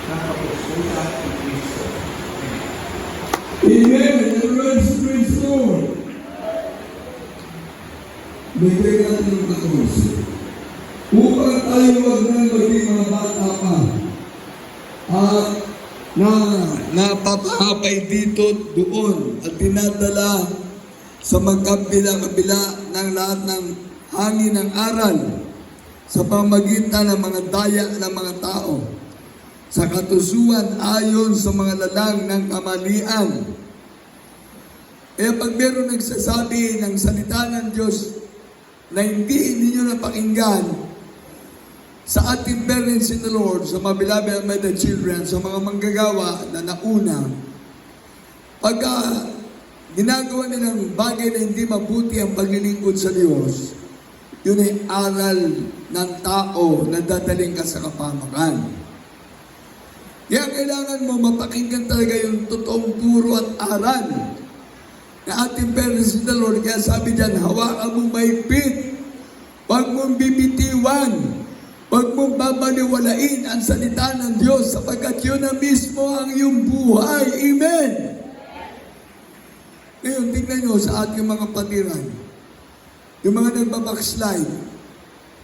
ng pagkususan ng Kristo. Amen! Everyone say, praise the Lord! Bigay natin yung 14. Upang tayo wag nang maging mga bata pa at napapahapay dito doon at dinadala sa magkabila-kabila ng lahat ng hangin ng aral sa pamagitan ng mga daya ng mga tao sa katusuan ayon sa mga lalang ng kamalian. Kaya pag meron nagsasabi ng salita ng Diyos na hindi ninyo napakinggan sa ating parents in the Lord, sa mga beloved Almeida children, sa mga manggagawa na nauna, pagka ginagawa nilang bagay na hindi mabuti ang paglilingkod sa Diyos, yun ay aral ng tao na dadaling ka sa kapamakan. Kaya kailangan mo mapakinggan talaga yung totoong turo at aral na ating parents in the Lord. Kaya sabi dyan, hawakan mong mahigpit, huwag mong bibitiwan, huwag mong babaliwalain ang salita ng Diyos sapagkat yun na mismo ang iyong buhay. Amen! Ngayon, tingnan nyo sa ating mga patiran. Yung mga nagbabackslide.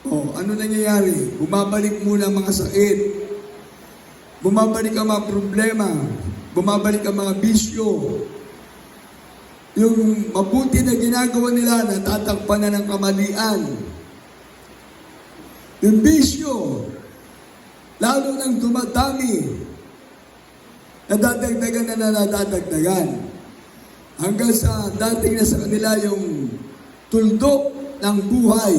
Ano nangyayari? Bumabalik muna ang mga sakit. Bumabalik ang mga problema. Bumabalik ang mga bisyo. Yung mabuti na ginagawa nila, natatakpan na ng kamalian. Yung bisyo, lalo nang dumadami, nadadagdagan na nadadagdagan. Hanggang sa dating na sa kanila yung tuldok ng buhay.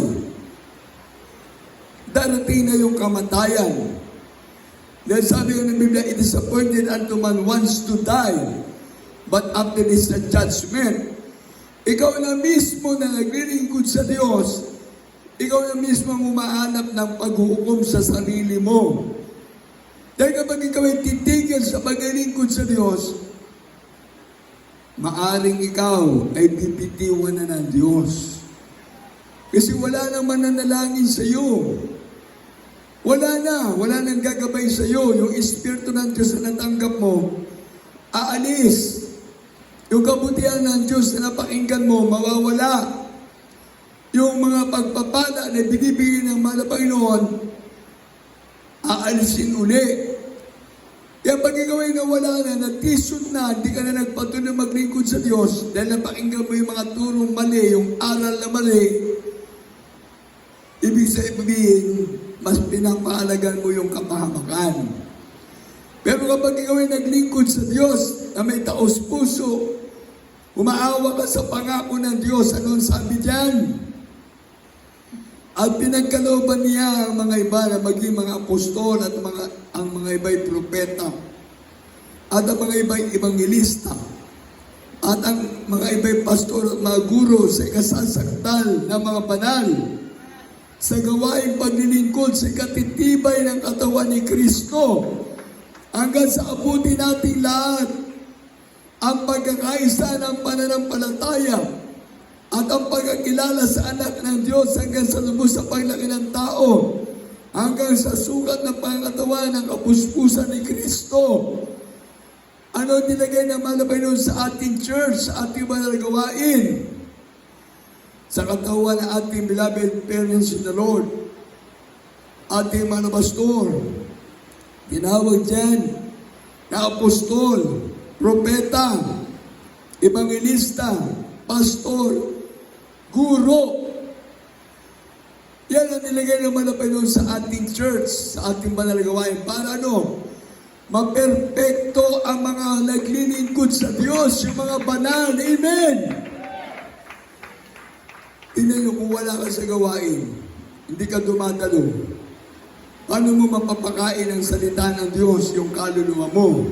Darating na yung kamatayan. Dahil sabi ko ng Biblia, it is appointed unto man once to die, but after this the judgment. Ikaw na mismo na naglilingkod sa Diyos, ikaw na mismo ang umahanap ng paghuhukom sa sarili mo. Dahil kapag ikaw ay titigil sa paglilingkod sa Diyos, maaring ikaw ay bibitiwan na ng Diyos. Kasi wala nang mananalangin sa iyo. Wala nang gagabay sa iyo. Yung Espiritu ng Diyos na natanggap mo, aalis. Yung kabutihan ng Diyos na napakinggan mo, mawawala. Yung mga pagpapala na binibigay ng mahal na Panginoon, aalisin uli. Kaya pag ikaw ay nawala na, nag-tisod na, hindi ka na nagpatuloy maglingkod sa Diyos, dahil napakinggan mo yung mga turong mali, yung aral na mali, ibig sabihin, mas pinapahalagan mo yung kapahamakan. Pero kapag ikaw ay naglingkod sa Diyos, na may taos puso, umaawa ka sa pangako ng Diyos, anong sabi diyan? At pinagkalooban niya ang mga iba na maging mga apostol at ang mga iba'y propeta at ang mga iba'y evangelista at ang mga iba'y pastor at mga guro sa ikasasakdal ng mga banal sa gawaing paglilingkod sa katitibay ng katawan ni Kristo hanggang sa abutin nating lahat ang pagkakaisa ng pananampalataya at ang pagkakilala sa anak ng Diyos hanggang sa lubos sa paglaki ng tao, hanggang sa sukat ng pangatawan ng kapuspusan ni Kristo. Ano nilagay ng malabay nun sa ating church, sa ating banal na gawain? Sa katawan ng ating beloved parents in the Lord, ating mga pastor, tinawag dyan na apostol, propeta, evangelista, pastor, guro. Yan ang nilagay naman na Panginoon sa ating church, sa ating banal na gawain. Para ano? Maperfecto ang mga naglilingkod sa Diyos, yung mga banal. Amen! Tingnan nyo, kung wala ka sa gawain, hindi ka dumadalo. Paano mo mapapakain ang salita ng Diyos, yung kaluluwa mo?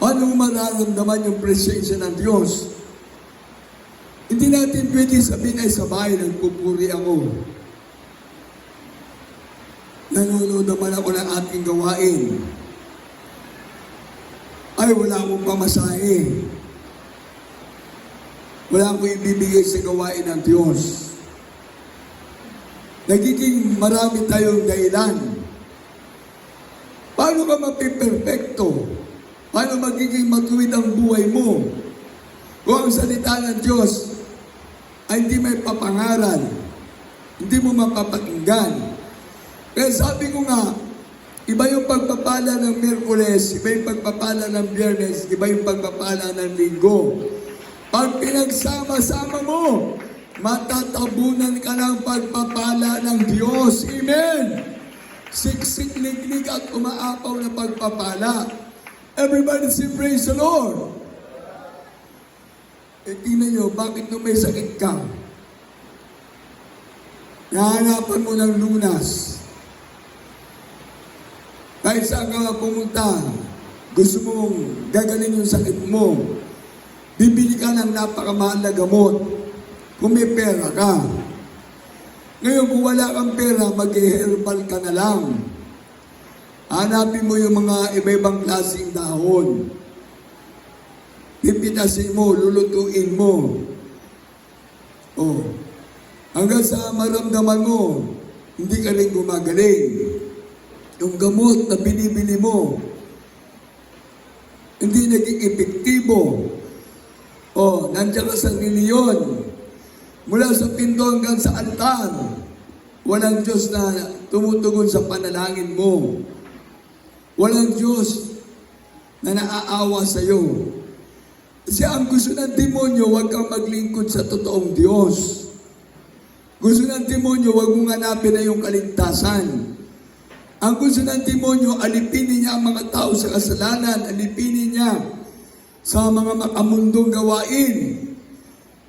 Paano mo mararamdaman yung presensya ng Diyos? Hindi natin pwede sabihin ay sa bahay, nagpupuri ako. Nanonood naman ako ng ating gawain. Ay, wala akong pamasahe. Wala akong ibibigay sa gawain ng Diyos. Nagiging marami tayong dahilan. Paano ka mapiperfecto? Paano magiging matuwid ang buhay mo? Kung ang salita ng Diyos ay hindi may papangaral, hindi mo mapapakinggan. Kaya sabi ko nga, iba yung pagpapala ng Miyerkules, iba yung pagpapala ng Biyernes, iba yung pagpapala ng Linggo. Pag pinagsama-sama mo, matatabunan ka ng pagpapala ng Diyos. Amen! Siksik-liglig at umaapaw na pagpapala. Everybody say praise the Lord. Tingnan nyo, bakit nung may sakit ka? Nahanapan mo ng lunas. Kahit saan ka pumunta, gusto mong gagaling yung sakit mo. Bibili ka ng napakamahal na gamot kung may pera ka. Ngayon, kung wala kang pera, mag-herbal ka na lang. Hanapin mo yung mga iba-ibang klaseng dahon. Pipitasin mo, lulutuin mo. Oh. Hanggang sa maramdaman mo, hindi ka rin gumagaling. Yung gamot na binibili mo, hindi naging epektibo. Oh, nandiyan ka sa reliyon. Mula sa pinto hanggang sa altar, walang Diyos na tumutugon sa panalangin mo. Walang Diyos na naaawa sa iyo. Kasi ang gusto ng demonyo, huwag kang maglingkod sa totoong Diyos. Gusto ng demonyo, huwag mong hanapin na yung kaligtasan. Ang gusto ng demonyo, alipinin niya ang mga tao sa kasalanan, alipinin niya sa mga makamundong gawain.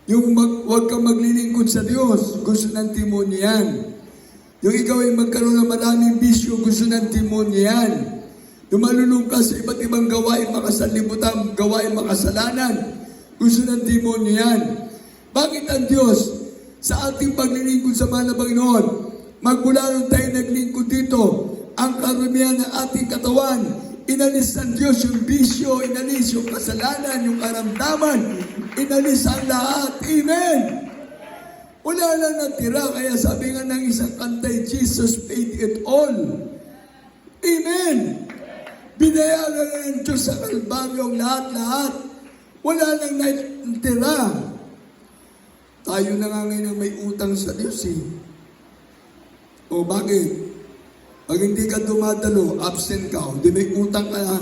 Yung huwag kang maglilingkod sa Diyos, gusto ng demonyo yan. Yung ikaw ay magkaroon ng maraming bisyo, gusto ng demonyo yan. Yung malulong ka sa iba't ibang gawain makasalimutan, gawain makasalanan, gusto ng demonyo yan. Bakit ang Diyos sa ating paglilingkod sa mahal na Panginoon, magmula nung tayo naglingkod dito, ang karamihan ng ating katawan, inalis ng Diyos yung bisyo, inalis yung kasalanan, yung karamdaman, inalis ang lahat. Amen! Wala lang natira, kaya sabi nga ng isang kantay, Jesus paid it all. Amen! Binayaran na ng Diyos sa Kalbaryo ang lahat-lahat. Wala lang natira. Tayo na nga ngayon may utang sa Diyos eh. O bakit? Pag hindi ka dumadalo, absent ka, hindi may utang ka na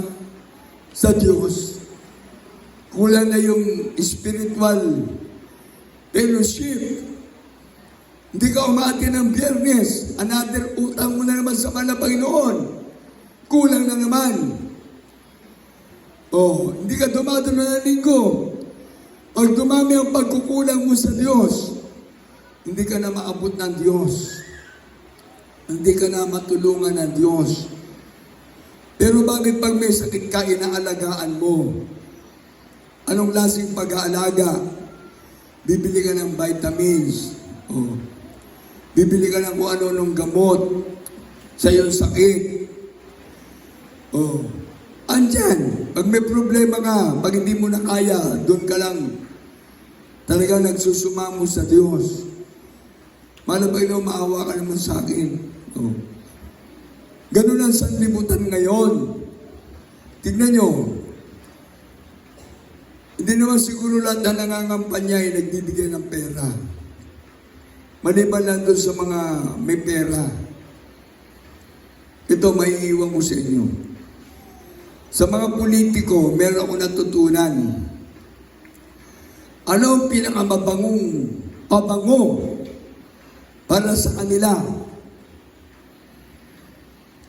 sa Diyos. Kulang na yung spiritual fellowship. Hindi ka umati ng Biyernes, another utang mo na naman sa mahal na Panginoon. Kulang na naman. O, hindi ka dumadalo ng linggo. Pag dumami ang pagkukulang mo sa Diyos, hindi ka na maabot ng Diyos. Hindi ka na matulungan ng Diyos. Pero bakit pag may sakit ka, inaalagaan mo? Anong lasing pag-aalaga? Bibili ka ng vitamins. Oh. Bibili ka ng kung ano-anong gamot sa iyong sakit. Oh. Andyan. Pag may problema ka, pag hindi mo na kaya, doon ka lang talaga nagsusumamo sa Diyos. Malabay na maawa ka naman sa akin. Oh. Ganun ang sanlibutan ngayon. Tignan nyo. Hindi naman siguro lahat na nangangampanya ay nagbibigay ng pera. Maliban lang doon sa mga may pera. Ito, maiiwan ko sa inyo. Sa mga politiko, meron ako natutunan. Ano ang pinakamabangong pabango para sa kanila?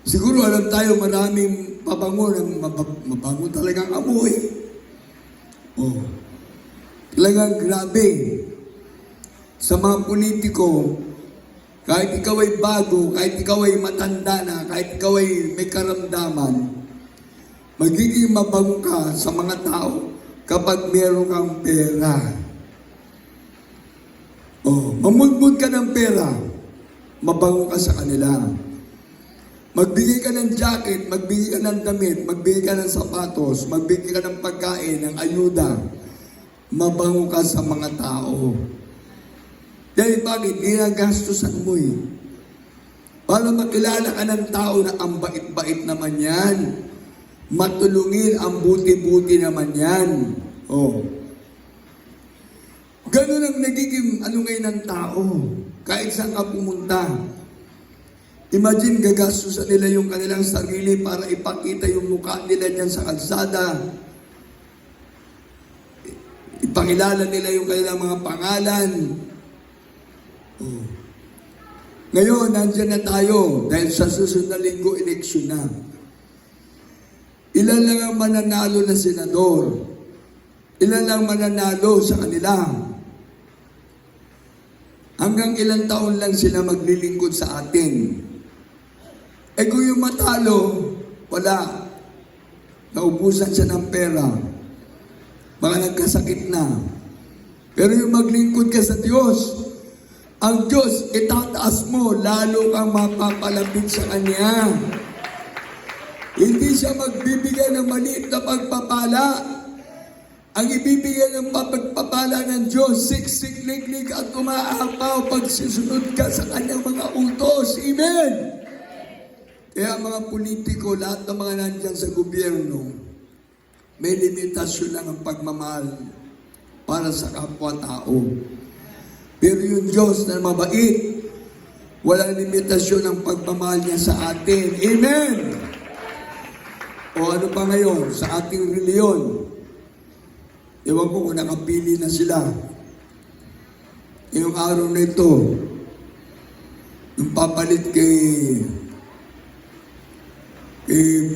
Siguro alam tayo maraming pabango ng mabango talagang amoy. Oh. Talagang grabe. Sa mga politiko, kahit ikaw ay bago, kahit ikaw ay matanda na, kahit ikaw ay may karamdaman, magiging mabango ka sa mga tao kapag meron kang pera. Oh, mamudmud ka ng pera, mabango ka sa kanila. Magbigay ka ng jacket, magbigay ka ng damit, magbigay ka ng sapatos, magbigay ka ng pagkain, ng ayuda, mabango ka sa mga tao. Dahil bakit? Ginagastusan mo eh. Para makilala ka ng tao na ang bait-bait naman yan. Matulungin, ang buti-buti naman yan. Oh. Ganun ang nagiging ngayon ng tao. Kahit saan ka pumunta. Imagine, gagastusan nila yung kanilang sarili para ipakita yung mukha nila dyan sa kalsada. Ipakilala nila yung kanilang mga pangalan. Oh. Ngayon, nandyan na tayo dahil sa susunod na linggo, eleksyon na. Ilan lang ang mananalo na senador? Ilan lang mananalo sa kanila? Hanggang ilang taon lang sila maglilingkod sa atin. Eh kung yung matalo, wala. Naubusan siya ng pera. Baka nagkasakit na. Pero yung maglingkod ka sa Diyos, ang Diyos itataas mo, lalo kang mapapalapit sa Kanya. Hindi siya magbibigay ng maliit na pagpapala. Ang ibibigay ng pagpapala ng Diyos, siksik, liglig at umaapaw pag sisunod ka sa Kanyang mga utos. Amen! Kaya mga politiko, lahat ng mga nandyan sa gobyerno, may limitasyon lang ang pagmamahal para sa kapwa-tao. Pero yung Diyos na mabait, walang limitasyon ang pagmamahal niya sa atin. Amen! O ano pa ngayon, sa ating reliyon, ewan ko kung nakapili na sila. Ngayong araw na ito, yung papalit kay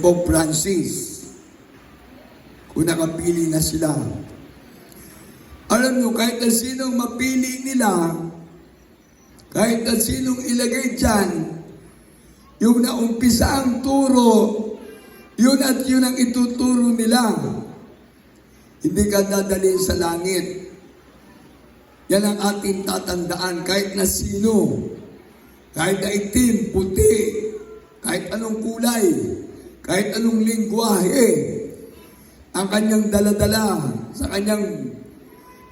Pope Francis, kung nakapili na sila. Alam nyo, kahit na sinong mapili nila, kahit na sinong ilagay dyan, yung naumpisa ang turo, yun at yun ang ituturo nila. Hindi ka dadalhin sa langit. Yan ang ating tatandaan, kahit na sino, kahit na itim, puti, kahit anong kulay, kahit anong lingwahe ang kanyang daladala sa kanyang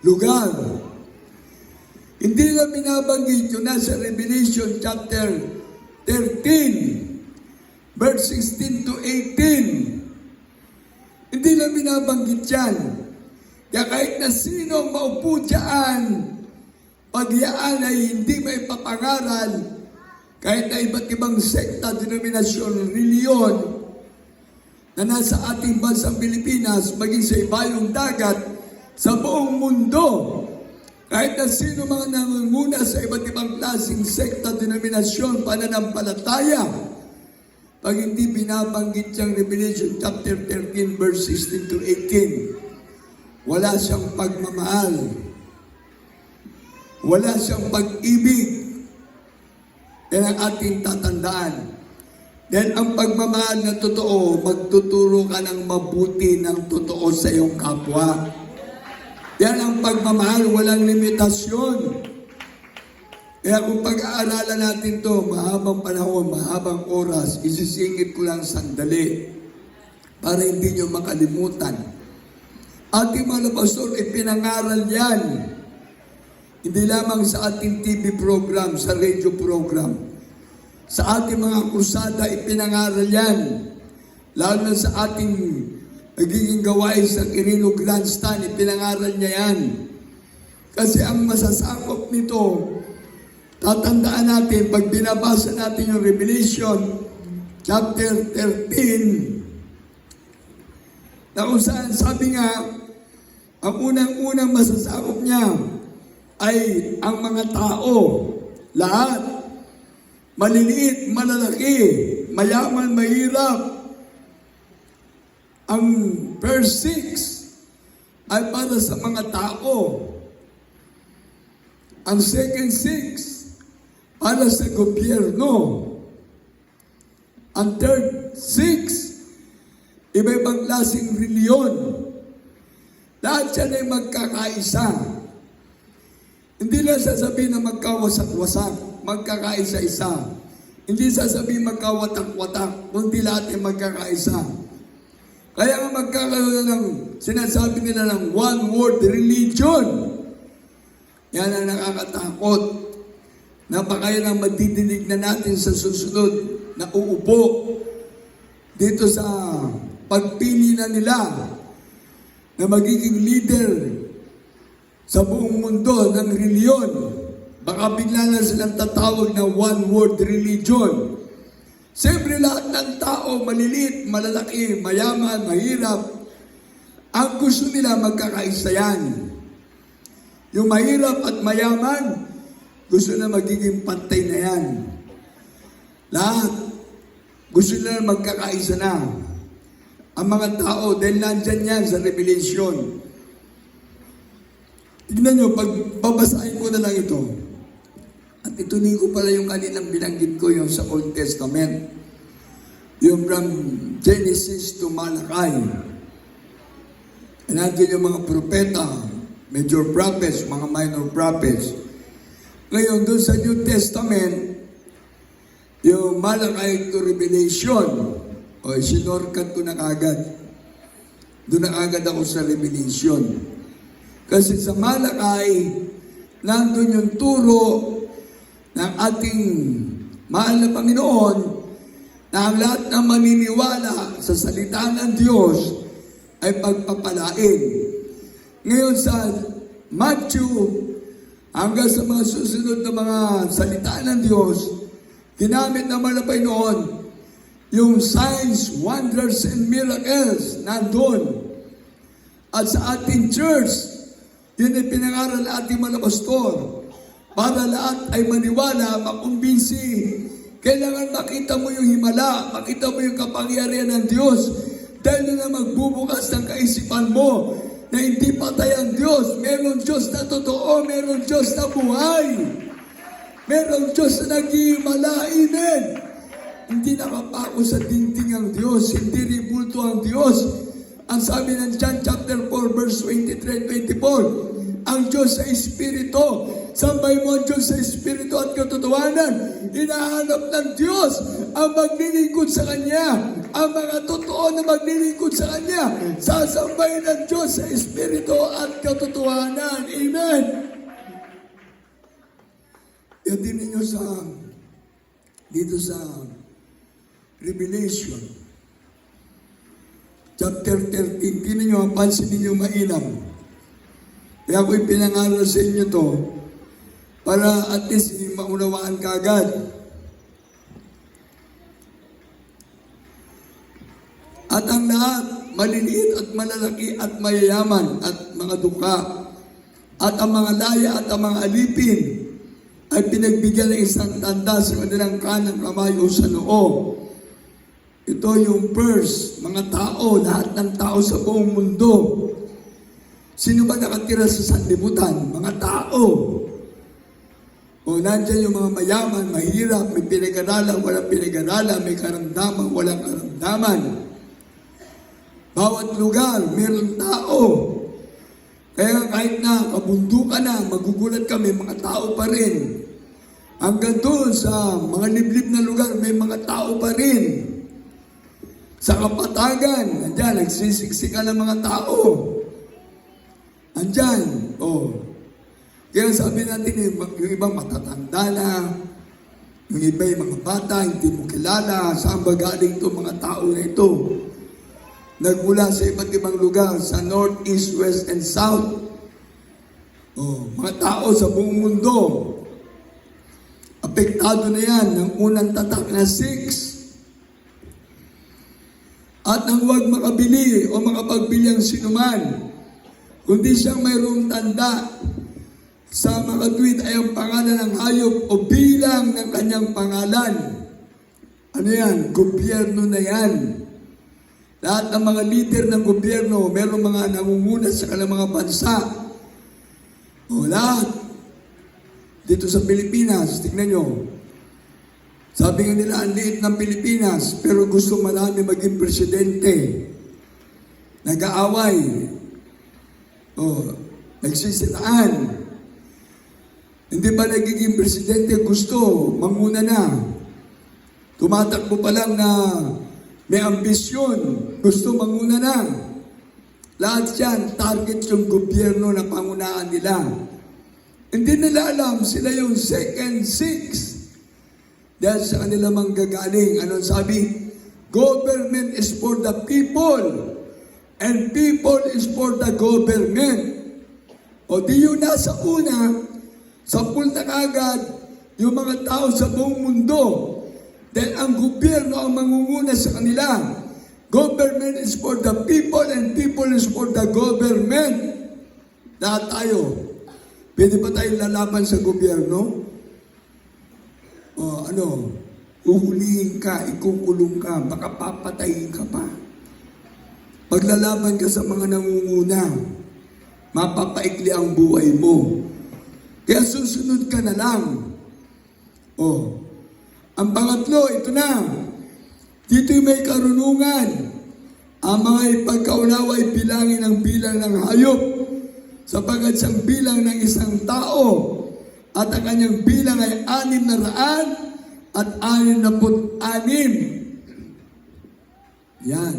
lugar. Hindi na binabanggit yun nasa Revelation chapter 13, verse 16 to 18. Hindi na binabanggit yan. Kaya kahit na sino maupo dyan, pagyaan ay hindi may papangaral, kahit na iba't ibang sekta, denominasyon, reliyon, na nasa ating bansang Pilipinas, maging sa ibayong dagat, sa buong mundo, kahit na sino mga nangunguna sa iba't ibang klaseng sekta, denominasyon, pananampalataya, pag hindi binabanggit siyang Revelation chapter 13, verse 16 to 18, wala siyang pagmamahal. Wala siyang pag-ibig. Yan ang ating tatandaan. Then ang pagmamahal na totoo, magtuturo ka ng mabuti ng totoo sa iyong kapwa. Yan ang pagmamahal, walang limitasyon. Kaya kung pag-aaralan natin to, mahabang panahon, mahabang oras, isisingit ko lang sandali para hindi nyo makalimutan. Ating mga pastor, ipinangaral yan. Hindi lamang sa ating TV program, sa radio program. Sa ating mga krusada, ipinangaral yan. Lalo na sa ating nagiging gawain sa Quirino Grandstand, ipinangaral niya yan. Kasi ang masasakop nito, tatandaan natin, pag binabasa natin yung Revelation, chapter 13, na kung saan sabi nga, ang unang-unang masasakop niya ay ang mga tao, lahat, maliliit, malalaki, mayaman, mahirap. Ang verse 6 ay para sa mga tao. Ang second 6 para sa gobyerno. Ang third 6, iba-ibang klaseng reliyon. Lahat yan ay magkakaisa. Hindi lang sasabihin na magkawasak-wasak, magkakaisa-isa. Hindi sasabihin magkawatak-watak, kundi lahat ay magkakaisa. Kaya nga magkakaroon ng sinasabi nila ng one world religion. Yan ang nakakatakot. Napakayan ang madidinig na natin sa susunod na uupo dito sa pagpili na nila na magiging leader sa buong mundo ng reliyon. Baka bigla na silang tatawag na one world religion. Siyempre lahat ng tao, maliliit, malalaki, mayaman, mahirap, ang gusto nila magkakaisa yan. Yung mahirap at mayaman, gusto na magiging pantay na yan. Lahat, gusto nila magkakaisa na. Ang mga tao, dahil nandyan yan sa Revelation. Tignan nyo, pag babasahin ko na lang ito, at ituloy ko pala yung kaninang binanggit ko yung sa Old Testament. Yung from Genesis to Malachi. Nandiyan yung mga propeta, major prophets, mga minor prophets. Ngayon, doon sa New Testament, yung Malachi to Revelation, o sinorkat ko na kagad. Doon na agad ako sa Revelation. Kasi sa Malachi, nandun yung turo ng ating mahal na Panginoon na ang lahat na maniniwala sa salita ng Diyos ay pagpapalain. Ngayon sa Matthew, hanggang sa mga susunod na mga salita ng Diyos, ginamit naman na Panginoon yung signs, wonders, and miracles nandun. At sa ating church, yun ay pinangaral na ating mga pastor. Para lahat ay maniwala, makumbinsi. Kailangan makita mo yung himala, makita mo yung kapangyarihan ng Diyos. Dahil na magbubukas ng kaisipan mo na hindi patay ang Diyos. Meron Diyos na totoo, meron Diyos na buhay. Meron Diyos na nag-iimala, amen. Hindi nakapako sa dingding ang Diyos, hindi ribulto ang Diyos. Ang sabi ng John chapter 4 verse 23 and 24, ang Diyos sa Espiritu. Sambay mo ang Diyos sa Espiritu at katotohanan. Hinahanap ng Diyos ang maglilingkod sa Kanya. Ang mga totoo na maglilingkod sa Kanya. Sasambay ng Diyos sa Espiritu at katotohanan. Amen. Yan din ninyo dito sa Revelation. Chapter 13. Tinan nyo, pansin ninyo mainam. Kaya ako'y pinangaral sa inyo to para at least maunawaan kaagad. At ang lahat, maliliit at malalaki at mayayaman at mga duka, at ang mga laya at ang mga alipin, ay pinagbigyan ng isang tanda sa kanilang kanang kamay o sa noo. Ito yung first, mga tao, lahat ng tao sa buong mundo. Sino ba nakatira sa sanlibutan? Mga tao. O nandyan yung mga mayaman, mahirap, may pinag-aralan, walang pinag-aralan, may karamdaman, walang karamdaman. Bawat lugar, mayroong tao. Kaya kahit na kabundukan na, magugulat ka, may mga tao pa rin. Hanggang doon sa mga liblib na lugar, may mga tao pa rin. Sa kapatagan, andyan, nagsisiksika ng mga tao. Andyan, Kaya sabi natin, yung ibang matatanda na, yung iba yung mga bata, hindi mo kilala, saan ba galing itong mga tao na ito? Nagmula sa iba't ibang lugar, sa north, east, west, and south. Mga tao sa buong mundo. Apektado na yan ng unang tatak na 6. At nang huwag makabili o makapagbili ang sinuman, kundi siyang mayroong tanda sa makatwid ay ang pangalan ng hayop o bilang ng kanyang pangalan. Ano yan? Gobyerno na yan. Lahat ng mga leader ng gobyerno, mayroong mga nangunguna sa kanilang mga bansa. Lahat. Dito sa Pilipinas, tignan nyo. Sabi nga nila, ang liit ng Pilipinas, pero gusto marami maging presidente. Nag-aaway. Nagsisiraan. Hindi ba nagiging presidente gusto, manguna na. Tumatakbo pa lang na may ambisyon, gusto manguna na. Lahat yan, target yung gobyerno na pangunaan nila. Hindi nila alam, sila yung second 6. Dahil sa kanila manggagaling. Anong sabi? Government is for the people. And people is for the government. O di yun nasa una, sampul na kagad yung mga tao sa buong mundo. Dahil ang gobyerno ang mangunguna sa kanila. Government is for the people and people is for the government. Lahat tayo. Pwede ba tayong lalaban sa gobyerno? Uhulihin ka, ikukulong ka, baka papatayin ka pa. Paglalaban ka sa mga nangunguna, mapapaikli ang buhay mo. Kaya susunod ka na lang. Ang pangatlo, ito na. Dito'y may karunungan. Ang mga ipagkaunawa ay bilangin ang bilang ng hayop, sapagkat siyang bilang ng isang tao, at ang kanyang bilang ay 666. Yan.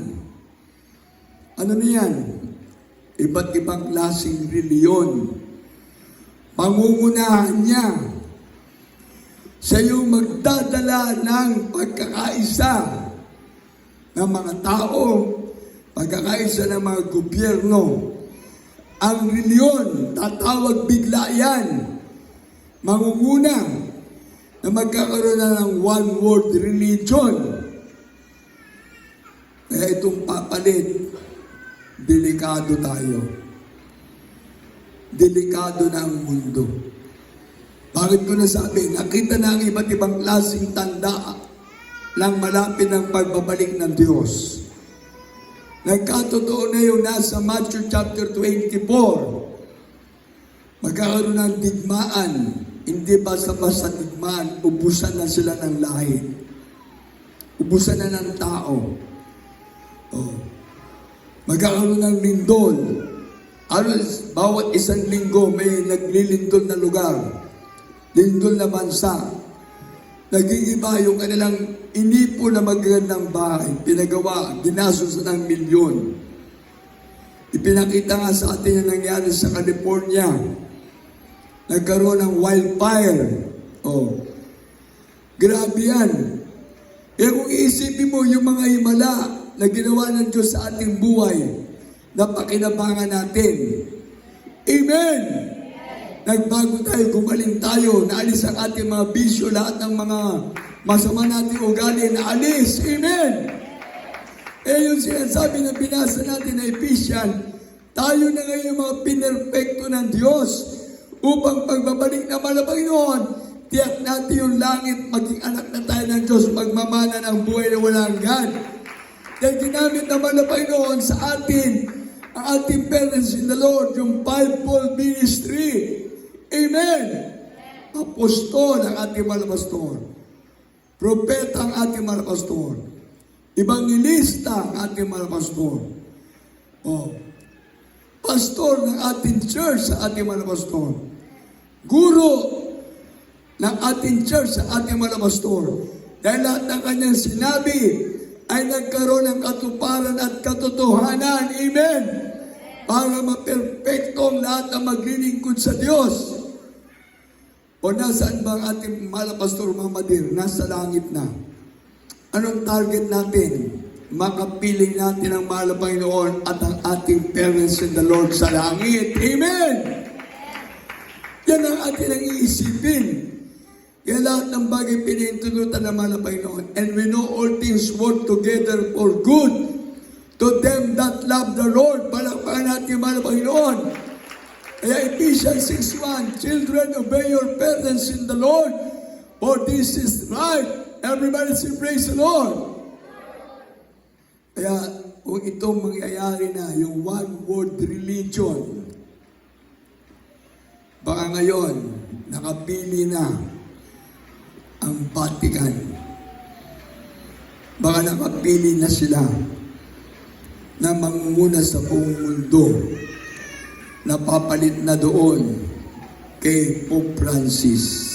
Ano na yan? Iba't ibang klaseng reliyon. Pangungunahan niya. Siya yung magdadala ng pagkakaisa ng mga tao, pagkakaisa ng mga gobyerno. Ang reliyon, tatawag bigla yan. Mangunguna na magkakaroon na ng one world religion. Kaya itong papalit, delikado tayo. Delikado na ang mundo. Bakit ko nasabi? Nakita na ang iba't ibang klaseng tanda lang malapit ng pagbabalik ng Diyos. Nagkatotoo na yun nasa Matthew chapter 24. Magkakaroon ng digmaan. Hindi basta-basta digmaan. Ubusan na sila ng lahi. Ubusan na ng tao. Magkakaroon ng lindol. Halos bawat isang linggo may naglilindol na lugar, lindol na bansa. Nag-iiba yung kanilang inipo na magagandang bahay, pinagawa, ginastos ng milyon. Ipinakita nga sa atin yung nangyari sa California. Nagkaroon ng wildfire. Oh, grabe yan. Kaya kung iisipin mo yung mga himala na ginawa ng Diyos sa ating buhay, na pakinabangan natin. Amen! Nagbago tayo, gumaling tayo, naalis ang ating mga bisyo, lahat ng mga masama nating ugali, naalis. Amen! Eh yung sinasabi na binasa natin na Ephesians, tayo na ngayon yung mga pinerfecto ng Diyos upang pagbabalik na Panginoon, tiyak natin yung langit, maging anak na tayo ng Diyos, magmamana ng buhay na walang hanggan. Dahil ginamit naman ng Panginoon sa atin, ang ating parents in the Lord, yung fivefold ministry. Amen! Apostol ang ating mga pastor. Propeta ang ating mga pastor. Evangelista ang ating mga pastor. Oh. Pastor ng ating church sa ating mga pastor. Guro ng ating church sa ating mga pastor. Dahil lahat ng kanyang sinabi ay nagkaroon ng katuparan at katotohanan. Amen! Para maperfecto ang lahat ng maglilingkod sa Diyos. O nasaan ba ang ating mahal na Pastor Mamadir? Nasa langit na. Anong target natin? Makapiling natin ang mahal na Panginoon at ang ating parents in the Lord sa langit. Amen! Yan ang ating ang iisipin. Kaya lahat ng bagay pinintulutan ng mahal na Panginoon. And we know all things work together for good to them that love the Lord. Palakpakan natin mahal na Panginoon. Kaya Ephesians 6:1, children, obey your parents in the Lord, for this is right. Everybody say, praise the Lord. Kaya kung itong mangyayari na, yung one world religion, baka ngayon, nakapili na ang Vatican. Baka nakapili na sila na mangunguna sa buong mundo. Napapalit na doon kay Pope Francis.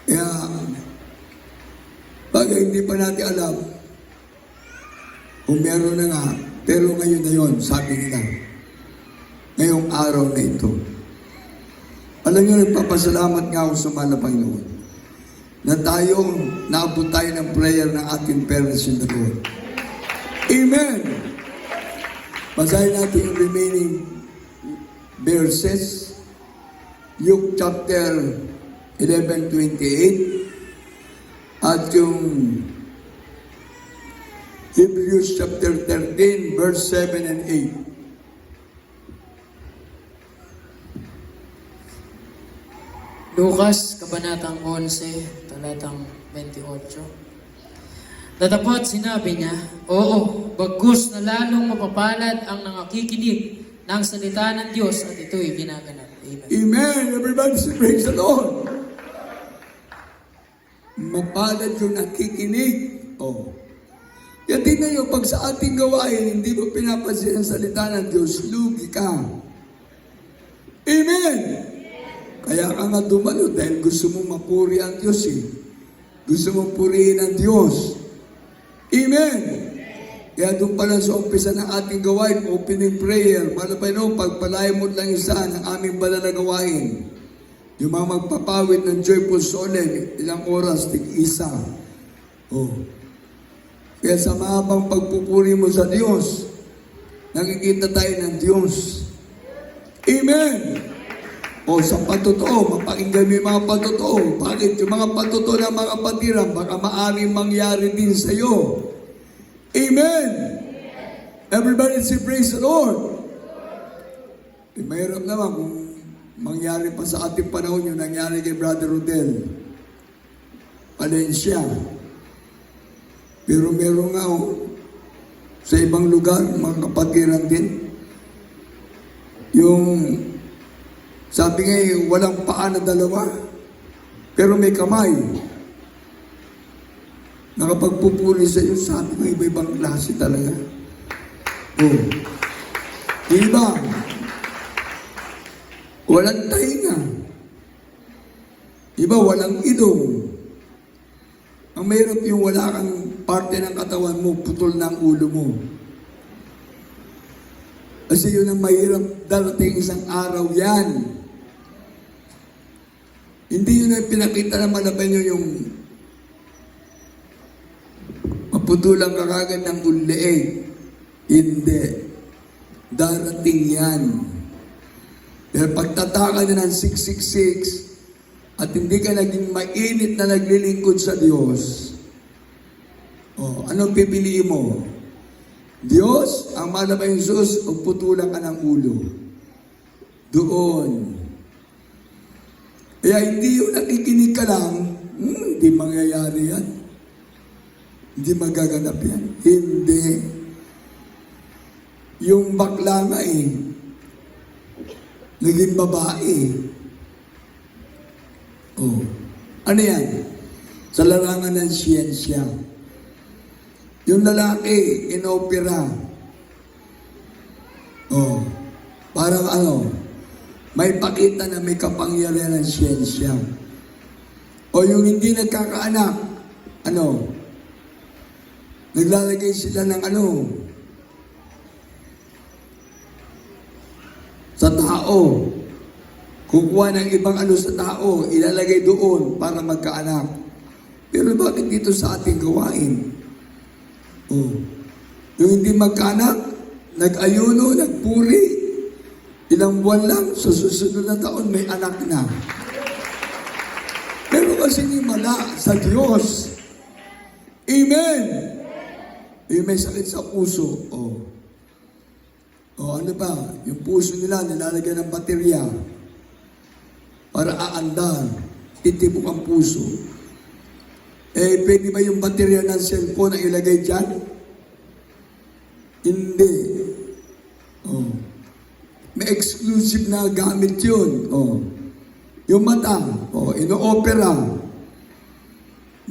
Kaya, bagay hindi pa natin alam kung meron na nga, pero ngayon na yun, sabi nila, ngayong araw na ito. Alam nyo, nagpapasalamat nga ako sa mahal na Panginoon na tayong naabot tayo ng prayer ng ating parents in the Lord. Amen! Basahin natin yung remaining verses. Luke chapter 11:28 at yung Hebrews chapter 13 verse 7 and 8. Lucas, Kabanatang 11, talatang 28. Datapot sinabi niya, oo, bagkus na lalong mapapalad ang nangakikinig ng salita ng Diyos at ito'y ginaganap. Amen. Amen! Everybody say praise the Lord! Mapalad yung nakikinig. Oh. Kaya tingnan nyo, pag sa ating gawain, hindi mo pinapansin ang salita ng Diyos, lugi ka. Amen! Kaya ka nga dumalo dahil gusto mo mapuri ang Diyos eh. Gusto mo purihin ang Diyos. Amen! Kaya doon pala sa umpisa ng ating gawain, opening prayer, Panginoon, pagpalain mo lang isa ng aming banal na gawain. Yung mga magpapawid ng joyful solemn, ilang oras, tig-isa. Oh. Kaya sa mahabang pagpupuri mo sa Diyos, nakikita tayo ng Diyos. Amen! O sa patotoo, mapakinggan mo yung mga patotoo. Bakit? Yung mga patotoo ng mga patiran, baka maaaring mangyari din sa iyo. Amen! Everybody say praise the Lord. Eh, mahirap naman kung mangyari pa sa ating panahon yung nangyari kay Brother Rodel. Valencia. Pero meron nga sa ibang lugar, mga kapatiran din. Yung sabi nga walang paa na dalawa, pero may kamay. Nakapagpupuri sa iyo, sabi nga iba-ibang klase talaga. Oh. Iba, walang tainga. Iba, walang ilong. Ang mahirap yung wala kang parte ng katawan mo, putol na ang ulo mo. Kasi yun ang mahirap, darating isang araw yan. Hindi yun ang pinakita na malaban nyo yung maputulang kakagad ng uliig. Hindi. Darating yan. Pero pagtataka na ng 666, at hindi ka naging mainit na naglilingkod sa Diyos, anong pipiliin mo? Diyos, ang mahal na Jesus, o putulan ka ng ulo? Doon. Kaya hindi yung nakikinig ka lang, hindi mangyayari yan. Hindi magaganap yan. Hindi. Yung bakla nga naging babae. Ano yan? Sa larangan ng siyensya. Yung lalaki, inopera. Parang may pakita na may kapangyarihan ng siyensya. O yung hindi nagkakaanak, naglalagay sila ng sa tao. Kukuha ng ibang sa tao, ilalagay doon para magkaanak. Pero bakit dito sa ating gawain? Yung hindi magkaanak, nag-ayuno, nagpuri, ilang buwan lang, sa susunod na taon may anak na. Pero kasi ni mala sa Diyos. Amen! Yung may sakit sa puso. Ano ba? Yung puso nila, nilalagyan ng baterya para aandar, titibok ang puso. Pwede ba yung baterya ng cellphone ang ilagay dyan? Hindi. May exclusive na gamit yun. Yung mata, ino-opera.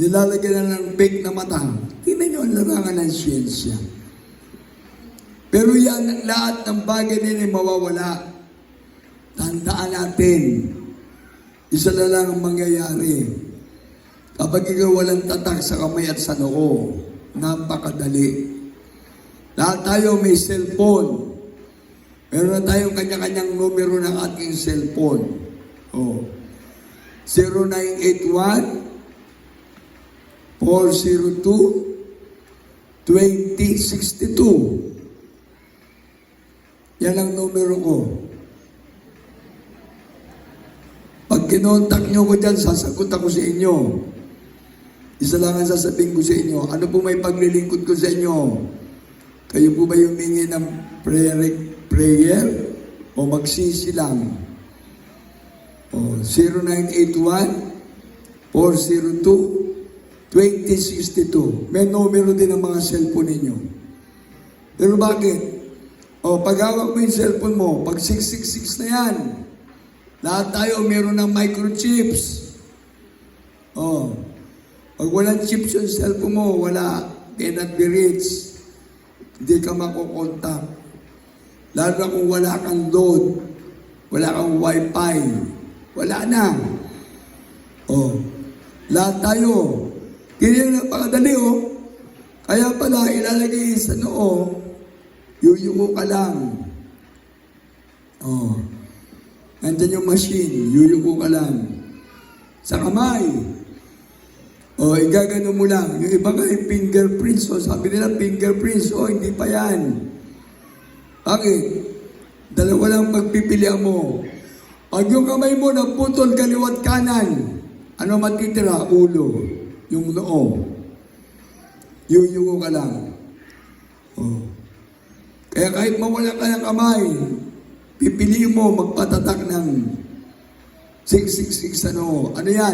Nilalagyan na ng fake na mata. Tingnan nyo ang larangan ng siyensya. Pero yan, lahat ng bagay na yun mawawala. Tandaan natin, isa na lang ang mangyayari. Kapag ikaw walang tatak sa kamay at sa noo, napakadali. Lahat tayo may cellphone. Meron na tayong kanya-kanyang numero ng ating cellphone. 0981-402-2062. Yan ang numero ko. Pag kinontak nyo ko dyan, sasagot ako sa inyo. Isa lang ang sasabihin ko sa inyo. Ano po may paglilingkod ko sa inyo? Kayo po ba humingi ng prayer? O magsisi lang? 0981-402-2062. May numero din ang mga cellphone ninyo. Pero bakit? Pag hawak mo yung cellphone mo, pag 666 na yan, lahat tayo meron ng microchips. Pag walang chips yung cellphone mo, wala, cannot be reached. Hindi ka makukontak. Lalo na kung wala kang load, wala kang wifi, wala na. Lahat tayo. Kaya napakadali Kaya pala ilalagay sa noo, yuyuko ka lang. Nandyan yung machine, yuyuko ka lang. Sa kamay. Igagano mo lang. Yung iba nga yung fingerprints. Sabi nila fingerprints. Hindi pa yan. Bakit? Dalawa lang pagpipilian mo. Pag yung kamay mo naputol kaliwat kanan, ano matitira? Ulo. Yung noo. Yuyuko ka lang. Kaya kahit mawala ka ng kamay, pipiliin mo magpatatak ng 666 ano yan?